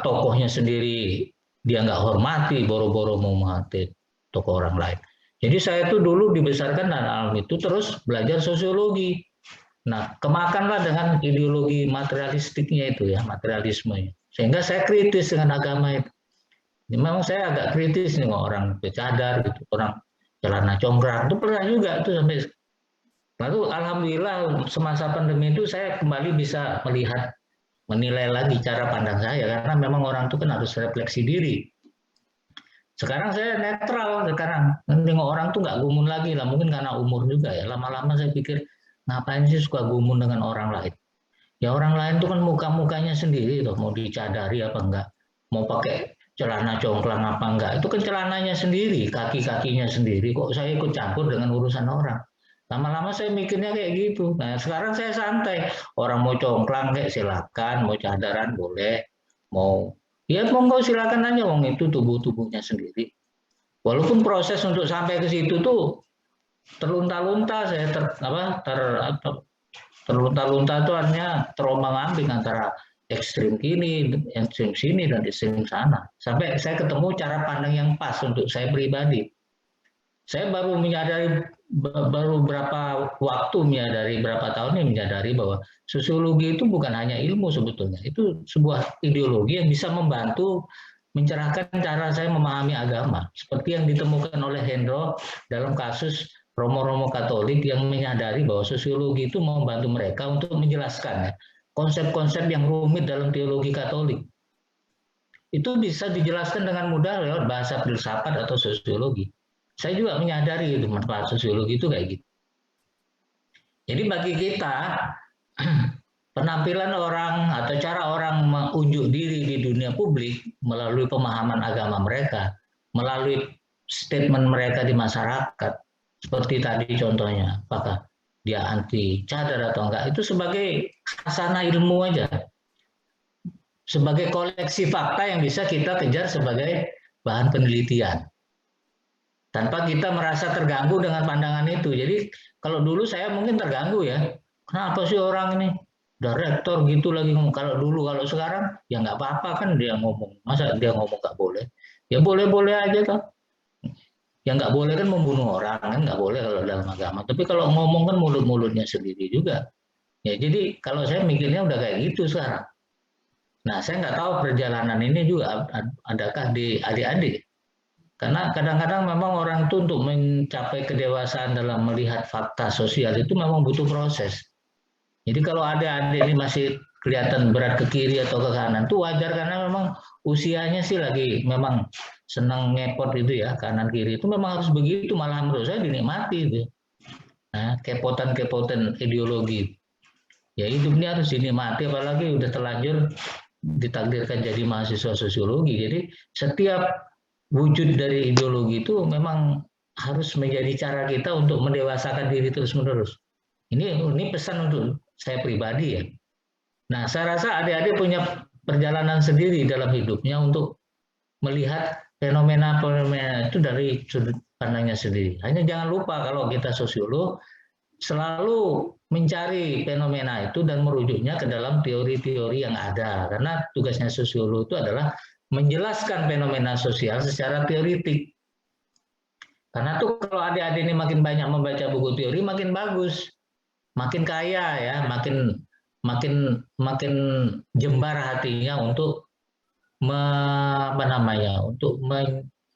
tokohnya sendiri dia nggak hormati, boro-boro mau menghormati tokoh orang lain. Jadi saya tuh dulu dibesarkan dan alam itu terus belajar sosiologi. Nah, kemakanlah dengan ideologi materialistiknya itu ya, materialismenya. Sehingga saya kritis dengan agama itu. Memang saya agak kritis nih orang bercadar gitu, orang celana congkrang itu pernah juga tuh sampai. Lalu alhamdulillah semasa pandemi itu saya kembali bisa melihat, menilai lagi cara pandang saya karena memang orang itu kan harus refleksi diri. Sekarang saya netral, sekarang nengok orang tuh nggak gumun lagi lah, mungkin karena umur juga ya. Lama-lama saya pikir ngapain sih suka gumun dengan orang lain? Ya orang lain tuh kan muka-mukanya sendiri tuh, mau dicadari apa enggak, mau pakai celana congklang apa enggak, itu kan celananya sendiri, kaki-kakinya sendiri. Kok saya ikut campur dengan urusan orang? Lama-lama saya mikirnya kayak gitu. Nah sekarang saya santai, orang mau congklang kayak silakan, mau cadaran boleh, mau ya monggo silakan aja, wong itu tubuhnya sendiri. Walaupun proses untuk sampai ke situ tuh terlunta-lunta, saya terlunta-lunta tuh hanya terombang-ambing antara ekstrim kini, ekstrim sini, dan ekstrim sana. Sampai saya ketemu cara pandang yang pas untuk saya pribadi. Saya baru berapa waktu menyadari, berapa tahun ini menyadari bahwa sosiologi itu bukan hanya ilmu sebetulnya, itu sebuah ideologi yang bisa membantu mencerahkan cara saya memahami agama, seperti yang ditemukan oleh Hendro dalam kasus Romo-Romo Katolik yang menyadari bahwa sosiologi itu membantu mereka untuk menjelaskan konsep-konsep yang rumit dalam teologi Katolik. Itu bisa dijelaskan dengan mudah lewat bahasa filsafat atau sosiologi. Saya juga menyadari itu manfaat sosiologi itu kayak gitu. Jadi bagi kita penampilan orang atau cara orang mengunjuk diri di dunia publik melalui pemahaman agama mereka, melalui statement mereka di masyarakat, seperti tadi contohnya, apakah dia anti cadar atau enggak, itu sebagai khazanah ilmu aja, sebagai koleksi fakta yang bisa kita kejar sebagai bahan penelitian, tanpa kita merasa terganggu dengan pandangan itu. Jadi kalau dulu saya mungkin terganggu ya, kenapa sih orang ini udah rektor gitu lagi ngomong. Kalau dulu, kalau sekarang ya nggak apa-apa kan dia ngomong, masa dia ngomong nggak boleh? Ya boleh-boleh aja kan. Yang nggak boleh kan membunuh orang, kan nggak boleh kalau dalam agama. Tapi kalau ngomong kan mulut-mulutnya sendiri juga. Ya jadi kalau saya mikirnya udah kayak gitu sekarang. Nah saya nggak tahu perjalanan ini juga adakah di adik-adik. Karena kadang-kadang memang orang itu untuk mencapai kedewasaan dalam melihat fakta sosial itu memang butuh proses. Jadi kalau adik-adik ini masih kelihatan berat ke kiri atau ke kanan, itu wajar karena memang usianya sih lagi memang senang ngepot itu ya, kanan kiri itu memang harus begitu, malah menurut saya dinikmati itu. Nah, kepotan-kepotan ideologi. Ya hidup ini harus dinikmati, apalagi udah terlanjur ditakdirkan jadi mahasiswa sosiologi. Jadi setiap wujud dari ideologi itu memang harus menjadi cara kita untuk mendewasakan diri terus-menerus. Ini pesan untuk saya pribadi ya. Nah, saya rasa adik-adik punya perjalanan sendiri dalam hidupnya untuk melihat fenomena-fenomena itu dari sudut pandangnya sendiri. Hanya jangan lupa kalau kita sosiolog selalu mencari fenomena itu dan merujuknya ke dalam teori-teori yang ada. Karena tugasnya sosiolog itu adalah menjelaskan fenomena sosial secara teoritik. Karena tuh kalau adik-adik ini makin banyak membaca buku teori makin bagus, makin kaya ya, makin jembar hatinya untuk untuk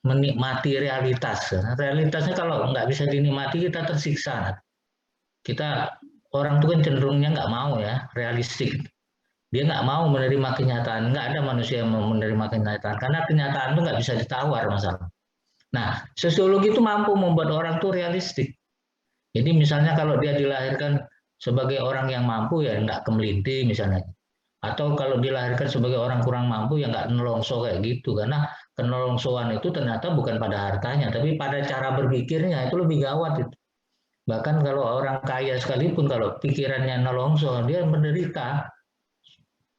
menikmati realitas. Realitasnya kalau nggak bisa dinikmati kita tersiksa. Kita orang tuh kan cenderungnya nggak mau ya, realistik. Dia nggak mau menerima kenyataan. Nggak ada manusia yang mau menerima kenyataan karena kenyataan itu nggak bisa ditawar masalah. Nah, sosiologi itu mampu membuat orang tuh realistik. Jadi misalnya kalau dia dilahirkan sebagai orang yang mampu ya nggak kemelinti misalnya. Atau kalau dilahirkan sebagai orang kurang mampu ya nggak nelongso kayak gitu. Karena kenelongsoan itu ternyata bukan pada hartanya, tapi pada cara berpikirnya itu lebih gawat itu. Bahkan kalau orang kaya sekalipun kalau pikirannya nelongso, dia menderita.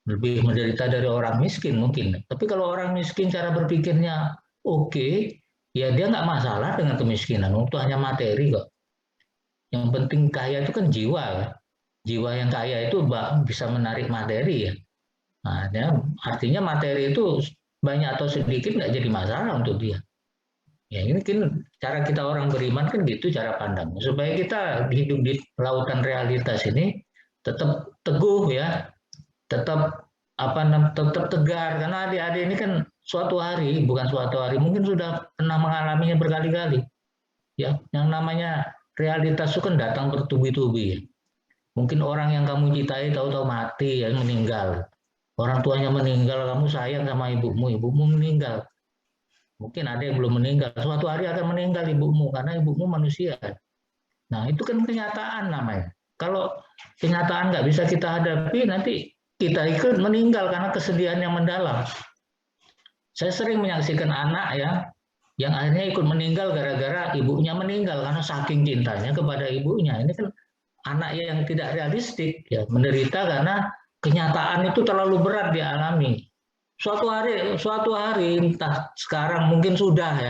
Lebih menderita dari orang miskin mungkin. Tapi kalau orang miskin cara berpikirnya oke, ya dia nggak masalah dengan kemiskinan. Itu hanya materi kok. Yang penting kaya itu kan jiwa. Jiwa yang kaya itu bisa menarik materi ya. Nah, ya, artinya materi itu banyak atau sedikit nggak jadi masalah untuk dia. Ya ini kan cara kita orang beriman kan gitu cara pandang. Supaya kita hidup di lautan realitas ini tetap teguh ya, tetap tetap tegar karena adik-adik ini kan suatu hari mungkin sudah pernah mengalaminya berkali-kali ya yang namanya realitas itu kan datang bertubi-tubi mungkin orang yang kamu cintai tahu-tahu mati ya meninggal orang tuanya meninggal kamu sayang sama ibumu meninggal mungkin ada yang belum meninggal suatu hari akan meninggal ibumu karena ibumu manusia nah itu kan kenyataan namanya kalau kenyataan nggak bisa kita hadapi nanti kita ikut meninggal karena kesedihan yang mendalam. Saya sering menyaksikan anak ya, yang akhirnya ikut meninggal gara-gara ibunya meninggal karena saking cintanya kepada ibunya. Ini kan anak yang tidak realistik, ya menderita karena kenyataan itu terlalu berat dialami. Suatu hari entah sekarang mungkin sudah,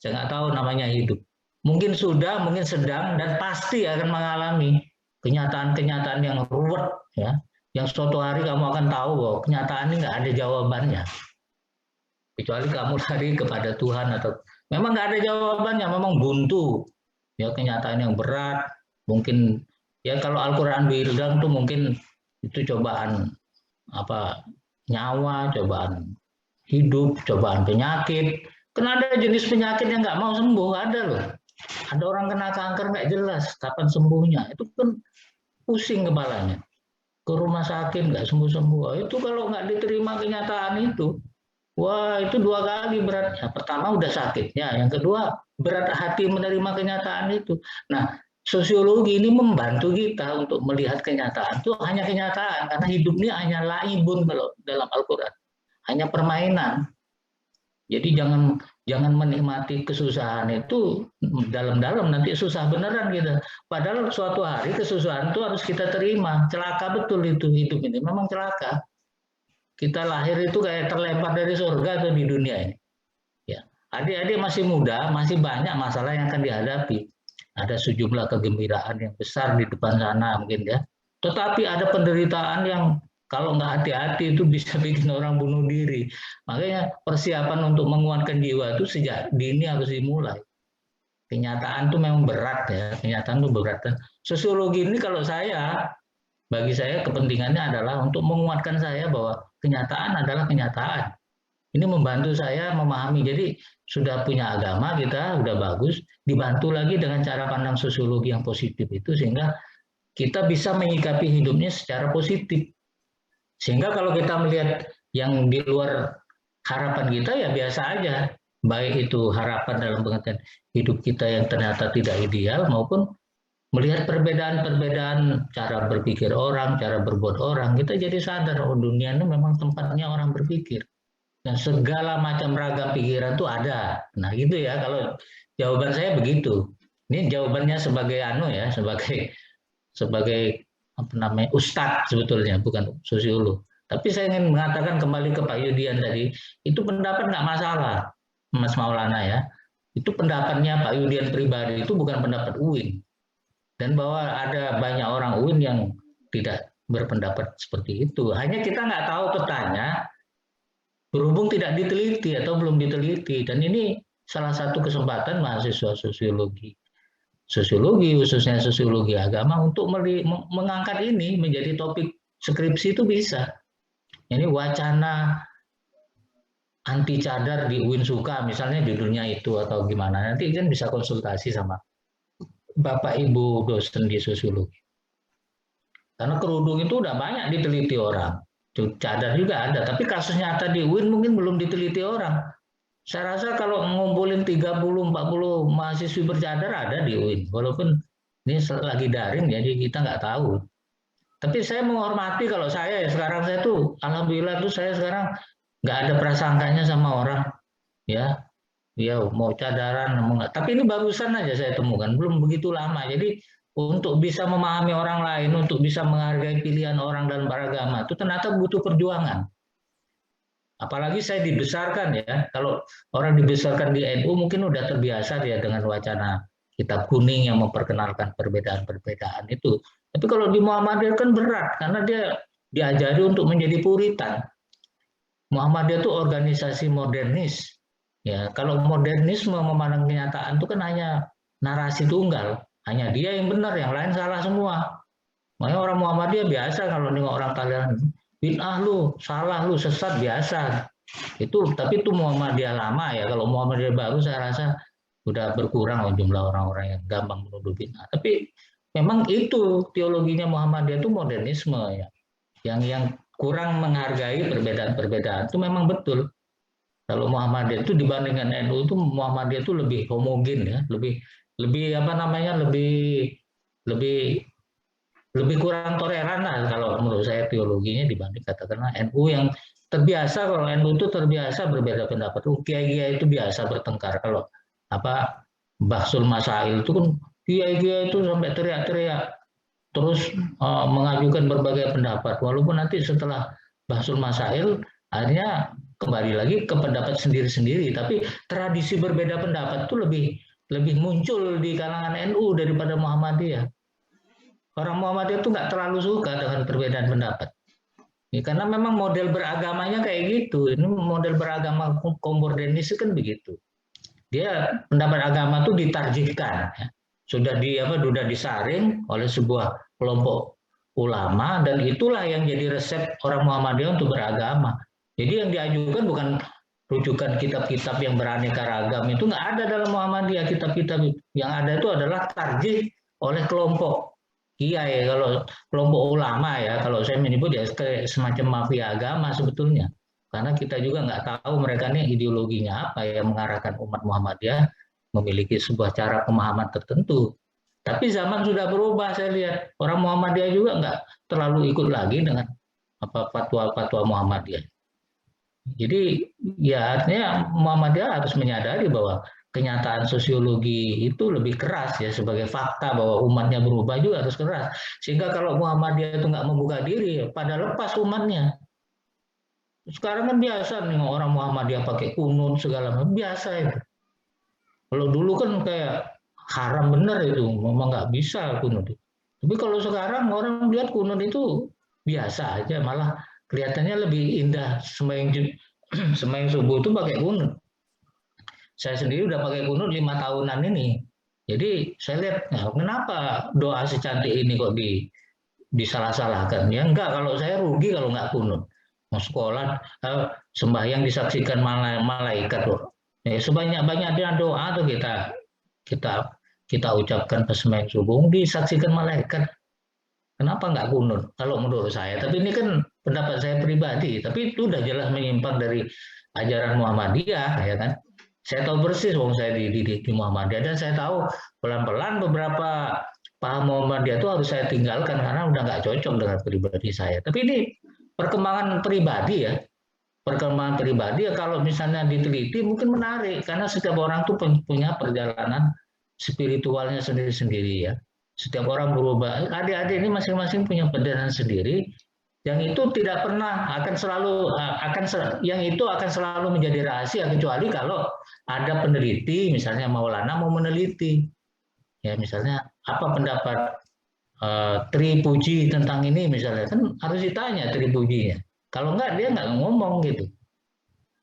saya nggak tahu namanya hidup. Mungkin sudah, mungkin sedang dan pasti akan mengalami kenyataan-kenyataan yang ruwet ya yang suatu hari kamu akan tahu bahwa kenyataan ini nggak ada jawabannya. Kecuali kamu lari kepada Tuhan atau memang nggak ada jawabannya, memang buntu. Ya kenyataan yang berat, mungkin ya kalau Al-Quran bilang tuh mungkin itu cobaan nyawa, cobaan hidup, cobaan penyakit. Karena ada jenis penyakit yang nggak mau sembuh, ada loh. Ada orang kena kanker nggak jelas kapan sembuhnya, itu kan pusing kepalanya. Ke rumah sakit nggak sembuh-sembuh. Itu kalau nggak diterima kenyataan itu, wah itu dua kali beratnya. Pertama udah sakitnya, yang kedua berat hati menerima kenyataan itu. Nah, sosiologi ini membantu kita untuk melihat kenyataan itu hanya kenyataan karena hidup ini hanya laibun kalau dalam Al-Quran, hanya permainan. Jadi jangan menikmati kesusahan itu dalam-dalam nanti susah beneran gitu. Padahal suatu hari kesusahan itu harus kita terima. Celaka betul itu hidup ini. Memang celaka. Kita lahir itu kayak terlempar dari surga tuh di dunia ini. Ya, adik-adik masih muda, masih banyak masalah yang akan dihadapi. Ada sejumlah kegembiraan yang besar di depan sana mungkin ya. Tetapi ada penderitaan yang kalau nggak hati-hati itu bisa bikin orang bunuh diri. Makanya persiapan untuk menguatkan jiwa itu sejak dini harus dimulai. Kenyataan itu memang berat ya, kenyataan itu berat. Sosiologi ini bagi saya kepentingannya adalah untuk menguatkan saya bahwa kenyataan adalah kenyataan. Ini membantu saya memahami. Jadi sudah punya agama kita, sudah bagus. Dibantu lagi dengan cara pandang sosiologi yang positif itu sehingga kita bisa menyikapi hidupnya secara positif. Sehingga kalau kita melihat yang di luar harapan kita ya biasa aja. Baik itu harapan dalam pengertian hidup kita yang ternyata tidak ideal maupun melihat perbedaan-perbedaan cara berpikir orang, cara berbuat orang, kita jadi sadar oh dunia ini memang tempatnya orang berpikir. Dan segala macam ragam pikiran itu ada. Nah gitu ya kalau jawaban saya begitu. Ini jawabannya sebagai sebagai ustadz sebetulnya, bukan sosiolog. Tapi saya ingin mengatakan kembali ke Pak Yudian tadi, itu pendapat nggak masalah, Mas Maulana ya. Itu pendapatnya Pak Yudian pribadi, itu bukan pendapat UIN. Dan bahwa ada banyak orang UIN yang tidak berpendapat seperti itu. Hanya kita nggak tahu petanya, berhubung tidak diteliti atau belum diteliti. Dan ini salah satu kesempatan mahasiswa sosiologi khususnya sosiologi agama untuk mengangkat ini menjadi topik skripsi itu bisa. Ini wacana anti cadar di Uinsuka misalnya judulnya itu atau gimana nanti kan bisa konsultasi sama Bapak Ibu dosen di sosiologi. Karena kerudung itu udah banyak diteliti orang, cadar juga ada, tapi kasus nyata di UIN mungkin belum diteliti orang. Saya rasa kalau ngumpulin 30-40 mahasiswi bercadar ada di UIN, walaupun Ini lagi daring, jadi kita nggak tahu. Tapi saya menghormati kalau saya ya sekarang saya tuh, alhamdulillah tuh saya sekarang nggak ada prasangkanya sama orang, ya, ya mau cadaran, mau nggak. Tapi ini barusan aja saya temukan, belum begitu lama. Jadi untuk bisa memahami orang lain, untuk bisa menghargai pilihan orang dalam beragama, itu ternyata butuh perjuangan. Apalagi saya dibesarkan ya, kalau orang dibesarkan di NU mungkin udah terbiasa dia dengan wacana kitab kuning yang memperkenalkan perbedaan-perbedaan itu. Tapi kalau di Muhammadiyah kan berat, karena dia diajari untuk menjadi puritan. Muhammadiyah itu organisasi modernis. Ya, kalau modernisme memandang kenyataan itu kan hanya narasi tunggal, hanya dia yang benar, yang lain salah semua. Makanya orang Muhammadiyah biasa kalau nengok orang kalian bid'ah lu, salah lu, sesat biasa. Tapi itu Muhammadiyah lama ya. Kalau Muhammadiyah baru saya rasa udah berkurang jumlah orang-orang yang gampang menuduh bid'ah. Tapi memang itu teologinya Muhammadiyah itu modernisme ya. Yang kurang menghargai perbedaan-perbedaan itu memang betul. Kalau Muhammadiyah itu dibandingkan NU itu Muhammadiyah itu lebih homogen ya, lebih apa namanya, lebih kurang toleran lah kalau menurut saya teologinya dibanding katakanlah NU yang terbiasa. Kalau NU itu terbiasa berbeda pendapat. Kiai-kiai itu biasa bertengkar. Kalau apa Bahsul Masail itu kan kiai-kiai itu sampai teriak-teriak terus mengajukan berbagai pendapat. Walaupun nanti setelah Bahsul Masail akhirnya kembali lagi ke pendapat sendiri-sendiri. Tapi tradisi berbeda pendapat itu lebih muncul di kalangan NU daripada Muhammadiyah. Orang Muhammadiyah itu nggak terlalu suka dengan perbedaan pendapat. Ya, karena memang model beragamanya kayak gitu. Ini model beragama komordenis kan begitu. Dia pendapat agama itu ditarjihkan, ya. Sudah disaring oleh sebuah kelompok ulama dan itulah yang jadi resep orang Muhammadiyah untuk beragama. Jadi yang diajukan bukan rujukan kitab-kitab yang beraneka ragam, itu nggak ada dalam Muhammadiyah. Kitab-kitab yang ada itu adalah tarjih oleh kelompok kiai. Kalau kelompok ulama ya, kalau saya menyebut ya semacam mafia agama sebetulnya. Karena kita juga nggak tahu mereka ini ideologinya apa yang mengarahkan umat Muhammadiyah memiliki sebuah cara pemahaman tertentu. Tapi zaman sudah berubah, saya lihat orang Muhammadiyah juga nggak terlalu ikut lagi dengan apa fatwa-fatwa Muhammadiyah. Jadi ya artinya Muhammadiyah harus menyadari bahwa kenyataan sosiologi itu lebih keras ya, sebagai fakta bahwa umatnya berubah juga harus keras. Sehingga kalau Muhammadiyah itu nggak membuka diri, pada lepas umatnya. Sekarang kan biasa nih orang Muhammadiyah pakai kunut segala macam, biasa itu. Kalau dulu kan kayak haram bener itu, memang nggak bisa kunut. Tapi kalau sekarang orang lihat kunut itu biasa aja, malah kelihatannya lebih indah. Sembahyang subuh itu pakai kunut. Saya sendiri udah pakai kunut 5 tahunan ini. Jadi saya lihat, nah, kenapa doa secantik ini kok disalah-salahkan? Ya enggak, kalau saya rugi kalau nggak kunut. Mau sekolah, sembahyang disaksikan malaikat loh. Ya, sebanyak-banyaknya doa tuh kita ucapkan pas sembahyang subuh disaksikan malaikat. Kenapa nggak kunut? Kalau menurut saya, tapi ini kan pendapat saya pribadi. Tapi itu udah jelas menyimpang dari ajaran Muhammadiyah, ya kan? Saya tahu persis, wong saya dididik di Muhammadiyah dan saya tahu pelan-pelan beberapa paham Muhammadiyah itu harus saya tinggalkan karena udah nggak cocok dengan pribadi saya. Tapi ini perkembangan pribadi ya. Perkembangan pribadi ya, kalau misalnya diteliti mungkin menarik karena setiap orang tuh punya perjalanan spiritualnya sendiri-sendiri ya. Setiap orang berubah. Adik-adik ini masing-masing punya perjalanan sendiri yang itu tidak pernah yang itu akan selalu menjadi rahasia kecuali kalau ada peneliti, misalnya Maulana mau meneliti. Ya misalnya apa pendapat Tri Puji tentang ini misalnya, kan harus ditanya Tri Pujinya. Kalau enggak dia nggak ngomong gitu.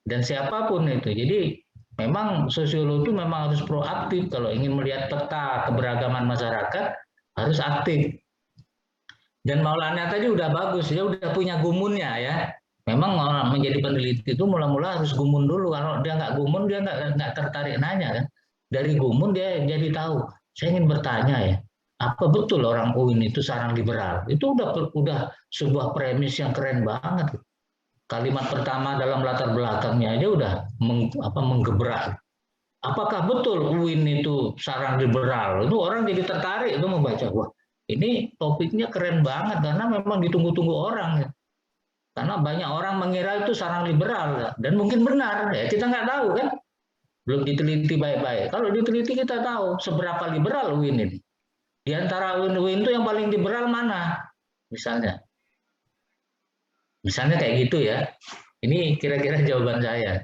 Dan siapapun itu. Jadi memang sosiologi itu memang harus proaktif kalau ingin melihat peta keberagaman masyarakat, harus aktif. Dan Maulana tadi udah bagus, dia udah punya gumunnya ya. Memang orang menjadi peneliti itu mula-mula harus gumun dulu. Kalau dia nggak gumun, dia nggak tertarik nanya kan. Dari gumun dia jadi tahu. Saya ingin bertanya ya, apa betul orang UIN itu sarang liberal? Itu udah sebuah premis yang keren banget. Kalimat pertama dalam latar belakangnya aja udah menggebrak. apakah betul UIN itu sarang liberal? Itu orang jadi tertarik itu membaca. Wah, ini topiknya keren banget karena memang ditunggu-tunggu orang. Karena banyak orang mengira itu sarang liberal dan mungkin benar ya, kita nggak tahu kan, belum diteliti baik-baik. Kalau diteliti kita tahu seberapa liberal UIN ini. Di antara UIN itu yang paling liberal mana? Misalnya kayak gitu ya. Ini kira-kira jawaban saya.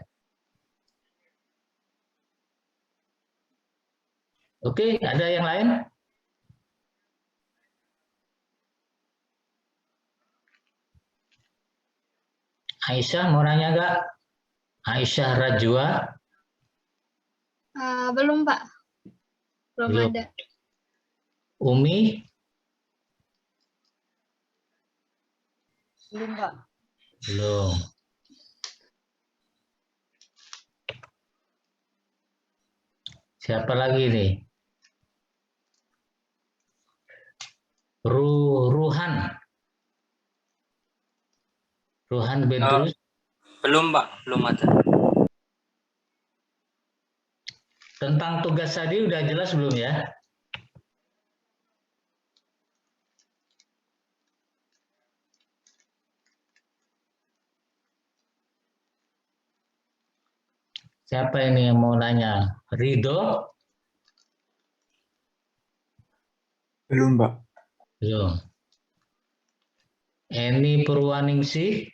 Oke, ada yang lain? Aisyah mau nanya nggak? Aisyah Rajwa? Belum, Pak. Belum ada. Umi? Belum, Pak. Belum. Siapa lagi nih? Ruhan Bedrus? Belum, Pak. Belum ada. Tentang tugas tadi udah jelas belum ya? Siapa ini yang mau nanya? Ridho? Belum, Pak. Belum. Eni Purwaningsih?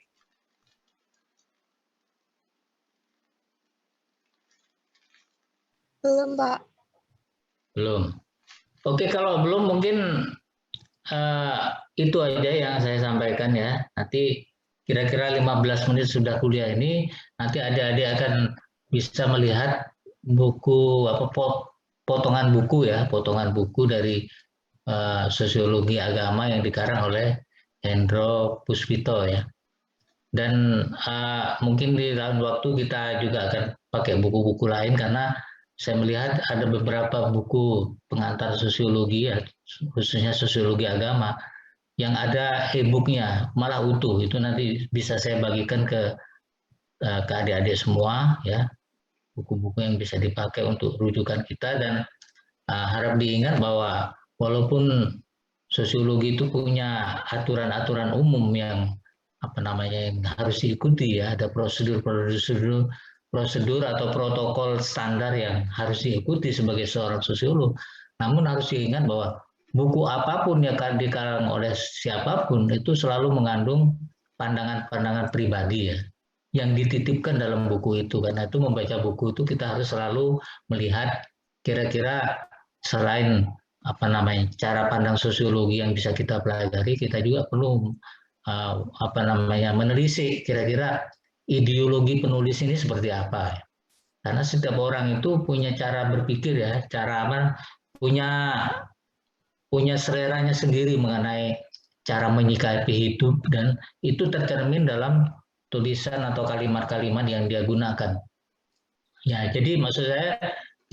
Belum, Pak. Belum. Oke, kalau belum mungkin itu aja yang saya sampaikan ya. Nanti kira-kira 15 menit sudah kuliah ini, nanti adik-adik akan bisa melihat buku potongan buku dari sosiologi agama yang dikarang oleh Hendro Puspito ya. Dan mungkin di lain waktu kita juga akan pakai buku-buku lain karena saya melihat ada beberapa buku pengantar sosiologi ya, khususnya sosiologi agama yang ada e-booknya malah utuh. Itu nanti bisa saya bagikan ke adik-adik semua ya, buku-buku yang bisa dipakai untuk rujukan kita. Dan harap diingat bahwa walaupun sosiologi itu punya aturan-aturan umum yang yang harus diikuti ya, ada prosedur atau protokol standar yang harus diikuti sebagai seorang sosiolog. Namun harus diingat bahwa buku apapun yang dikarang oleh siapapun itu selalu mengandung pandangan-pandangan pribadi ya, yang dititipkan dalam buku itu. Karena itu membaca buku itu kita harus selalu melihat kira-kira selain cara pandang sosiologi yang bisa kita pelajari, kita juga perlu menelisik kira-kira ideologi penulis ini seperti apa. Karena setiap orang itu punya cara berpikir ya, punya seleranya sendiri mengenai cara menyikapi hidup, dan itu tercermin dalam tulisan atau kalimat-kalimat yang dia gunakan. Ya, jadi maksud saya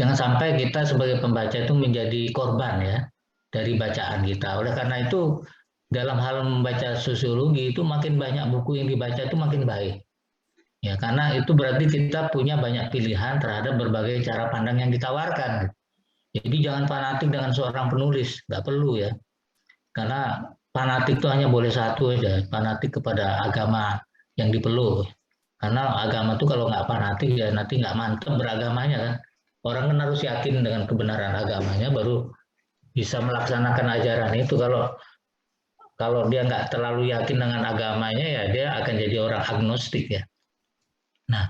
jangan sampai kita sebagai pembaca itu menjadi korban ya dari bacaan kita. Oleh karena itu dalam hal membaca sosiologi itu makin banyak buku yang dibaca itu makin baik. Ya, karena itu berarti kita punya banyak pilihan terhadap berbagai cara pandang yang ditawarkan. Jadi jangan fanatik dengan seorang penulis, nggak perlu ya. Karena fanatik itu hanya boleh satu aja, fanatik kepada agama yang dipeluk. Karena agama itu kalau nggak fanatik ya nanti nggak mantap beragamanya kan. Orang kan harus yakin dengan kebenaran agamanya baru bisa melaksanakan ajaran itu. Kalau dia nggak terlalu yakin dengan agamanya ya dia akan jadi orang agnostik ya. Nah,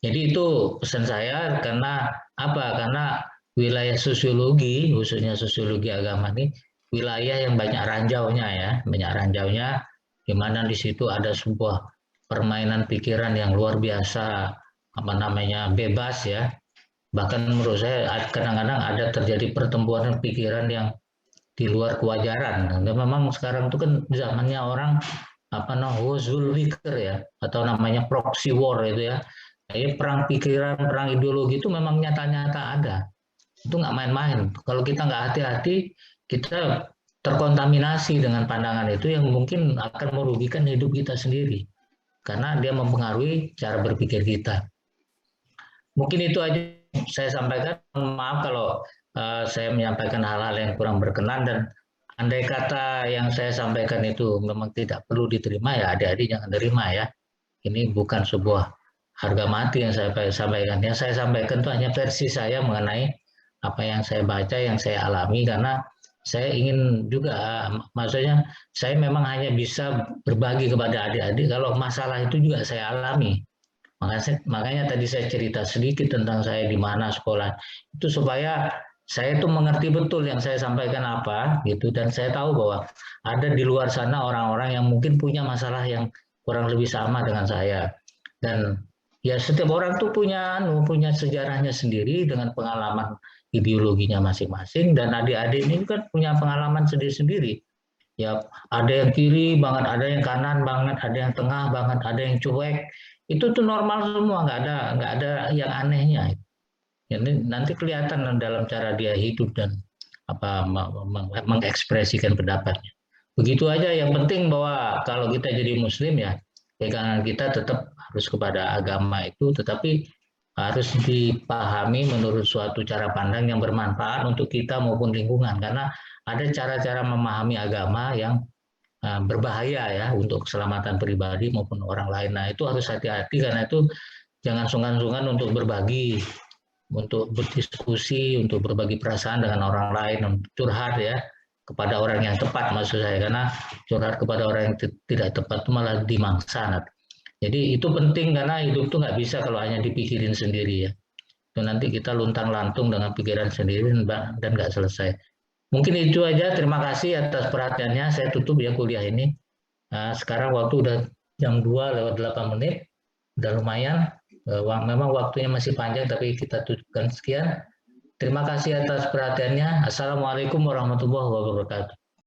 jadi itu pesan saya. Karena apa? Karena wilayah sosiologi, khususnya sosiologi agama ini wilayah yang banyak ranjaunya ya, di mana di situ ada sebuah permainan pikiran yang luar biasa, bebas ya. Bahkan menurut saya kadang-kadang ada terjadi pertempuran pikiran yang di luar kewajaran. Dan memang sekarang itu kan zamannya orang Wazul Fikr ya, atau namanya proxy war itu ya. Jadi perang pikiran, perang ideologi itu memang nyata-nyata ada. Itu nggak main-main. Kalau kita nggak hati-hati, kita terkontaminasi dengan pandangan itu yang mungkin akan merugikan hidup kita sendiri. Karena dia mempengaruhi cara berpikir kita. Mungkin itu aja saya sampaikan, maaf kalau saya menyampaikan hal-hal yang kurang berkenan, dan andai kata yang saya sampaikan itu memang tidak perlu diterima, ya adik-adik jangan terima ya. Ini bukan sebuah harga mati yang saya sampaikan. Yang saya sampaikan itu hanya versi saya mengenai apa yang saya baca, yang saya alami, karena saya ingin juga, maksudnya saya memang hanya bisa berbagi kepada adik-adik kalau masalah itu juga saya alami. Makanya tadi saya cerita sedikit tentang saya di mana sekolah, itu supaya saya itu mengerti betul yang saya sampaikan apa gitu, dan saya tahu bahwa ada di luar sana orang-orang yang mungkin punya masalah yang kurang lebih sama dengan saya. Dan ya setiap orang tuh punya sejarahnya sendiri dengan pengalaman ideologinya masing-masing, dan adik-adik ini kan punya pengalaman sendiri-sendiri. Ya, ada yang kiri banget, ada yang kanan banget, ada yang tengah banget, ada yang cuek. Itu tuh normal semua, nggak ada yang anehnya. Jadi nanti kelihatan dalam cara dia hidup dan apa mengekspresikan pendapatnya. Begitu aja. Yang penting bahwa kalau kita jadi Muslim ya, pegangan kita tetap harus kepada agama itu, tetapi harus dipahami menurut suatu cara pandang yang bermanfaat untuk kita maupun lingkungan, karena ada cara-cara memahami agama yang berbahaya ya untuk keselamatan pribadi maupun orang lain. Nah, itu harus hati-hati, karena itu jangan sungkan-sungkan untuk berbagi, untuk berdiskusi, untuk berbagi perasaan dengan orang lain, untuk curhat ya kepada orang yang tepat, maksud saya, karena curhat kepada orang yang tidak tepat itu malah dimangsa. Jadi itu penting, karena hidup itu nggak bisa kalau hanya dipikirin sendiri ya. Itu nanti kita luntang-lantung dengan pikiran sendiri dan nggak selesai. Mungkin itu aja. Terima kasih atas perhatiannya. Saya tutup ya kuliah ini. Sekarang waktu udah jam 2:08. Udah lumayan. Memang waktunya masih panjang, tapi kita tutupkan sekian. Terima kasih atas perhatiannya. Assalamualaikum warahmatullahi wabarakatuh.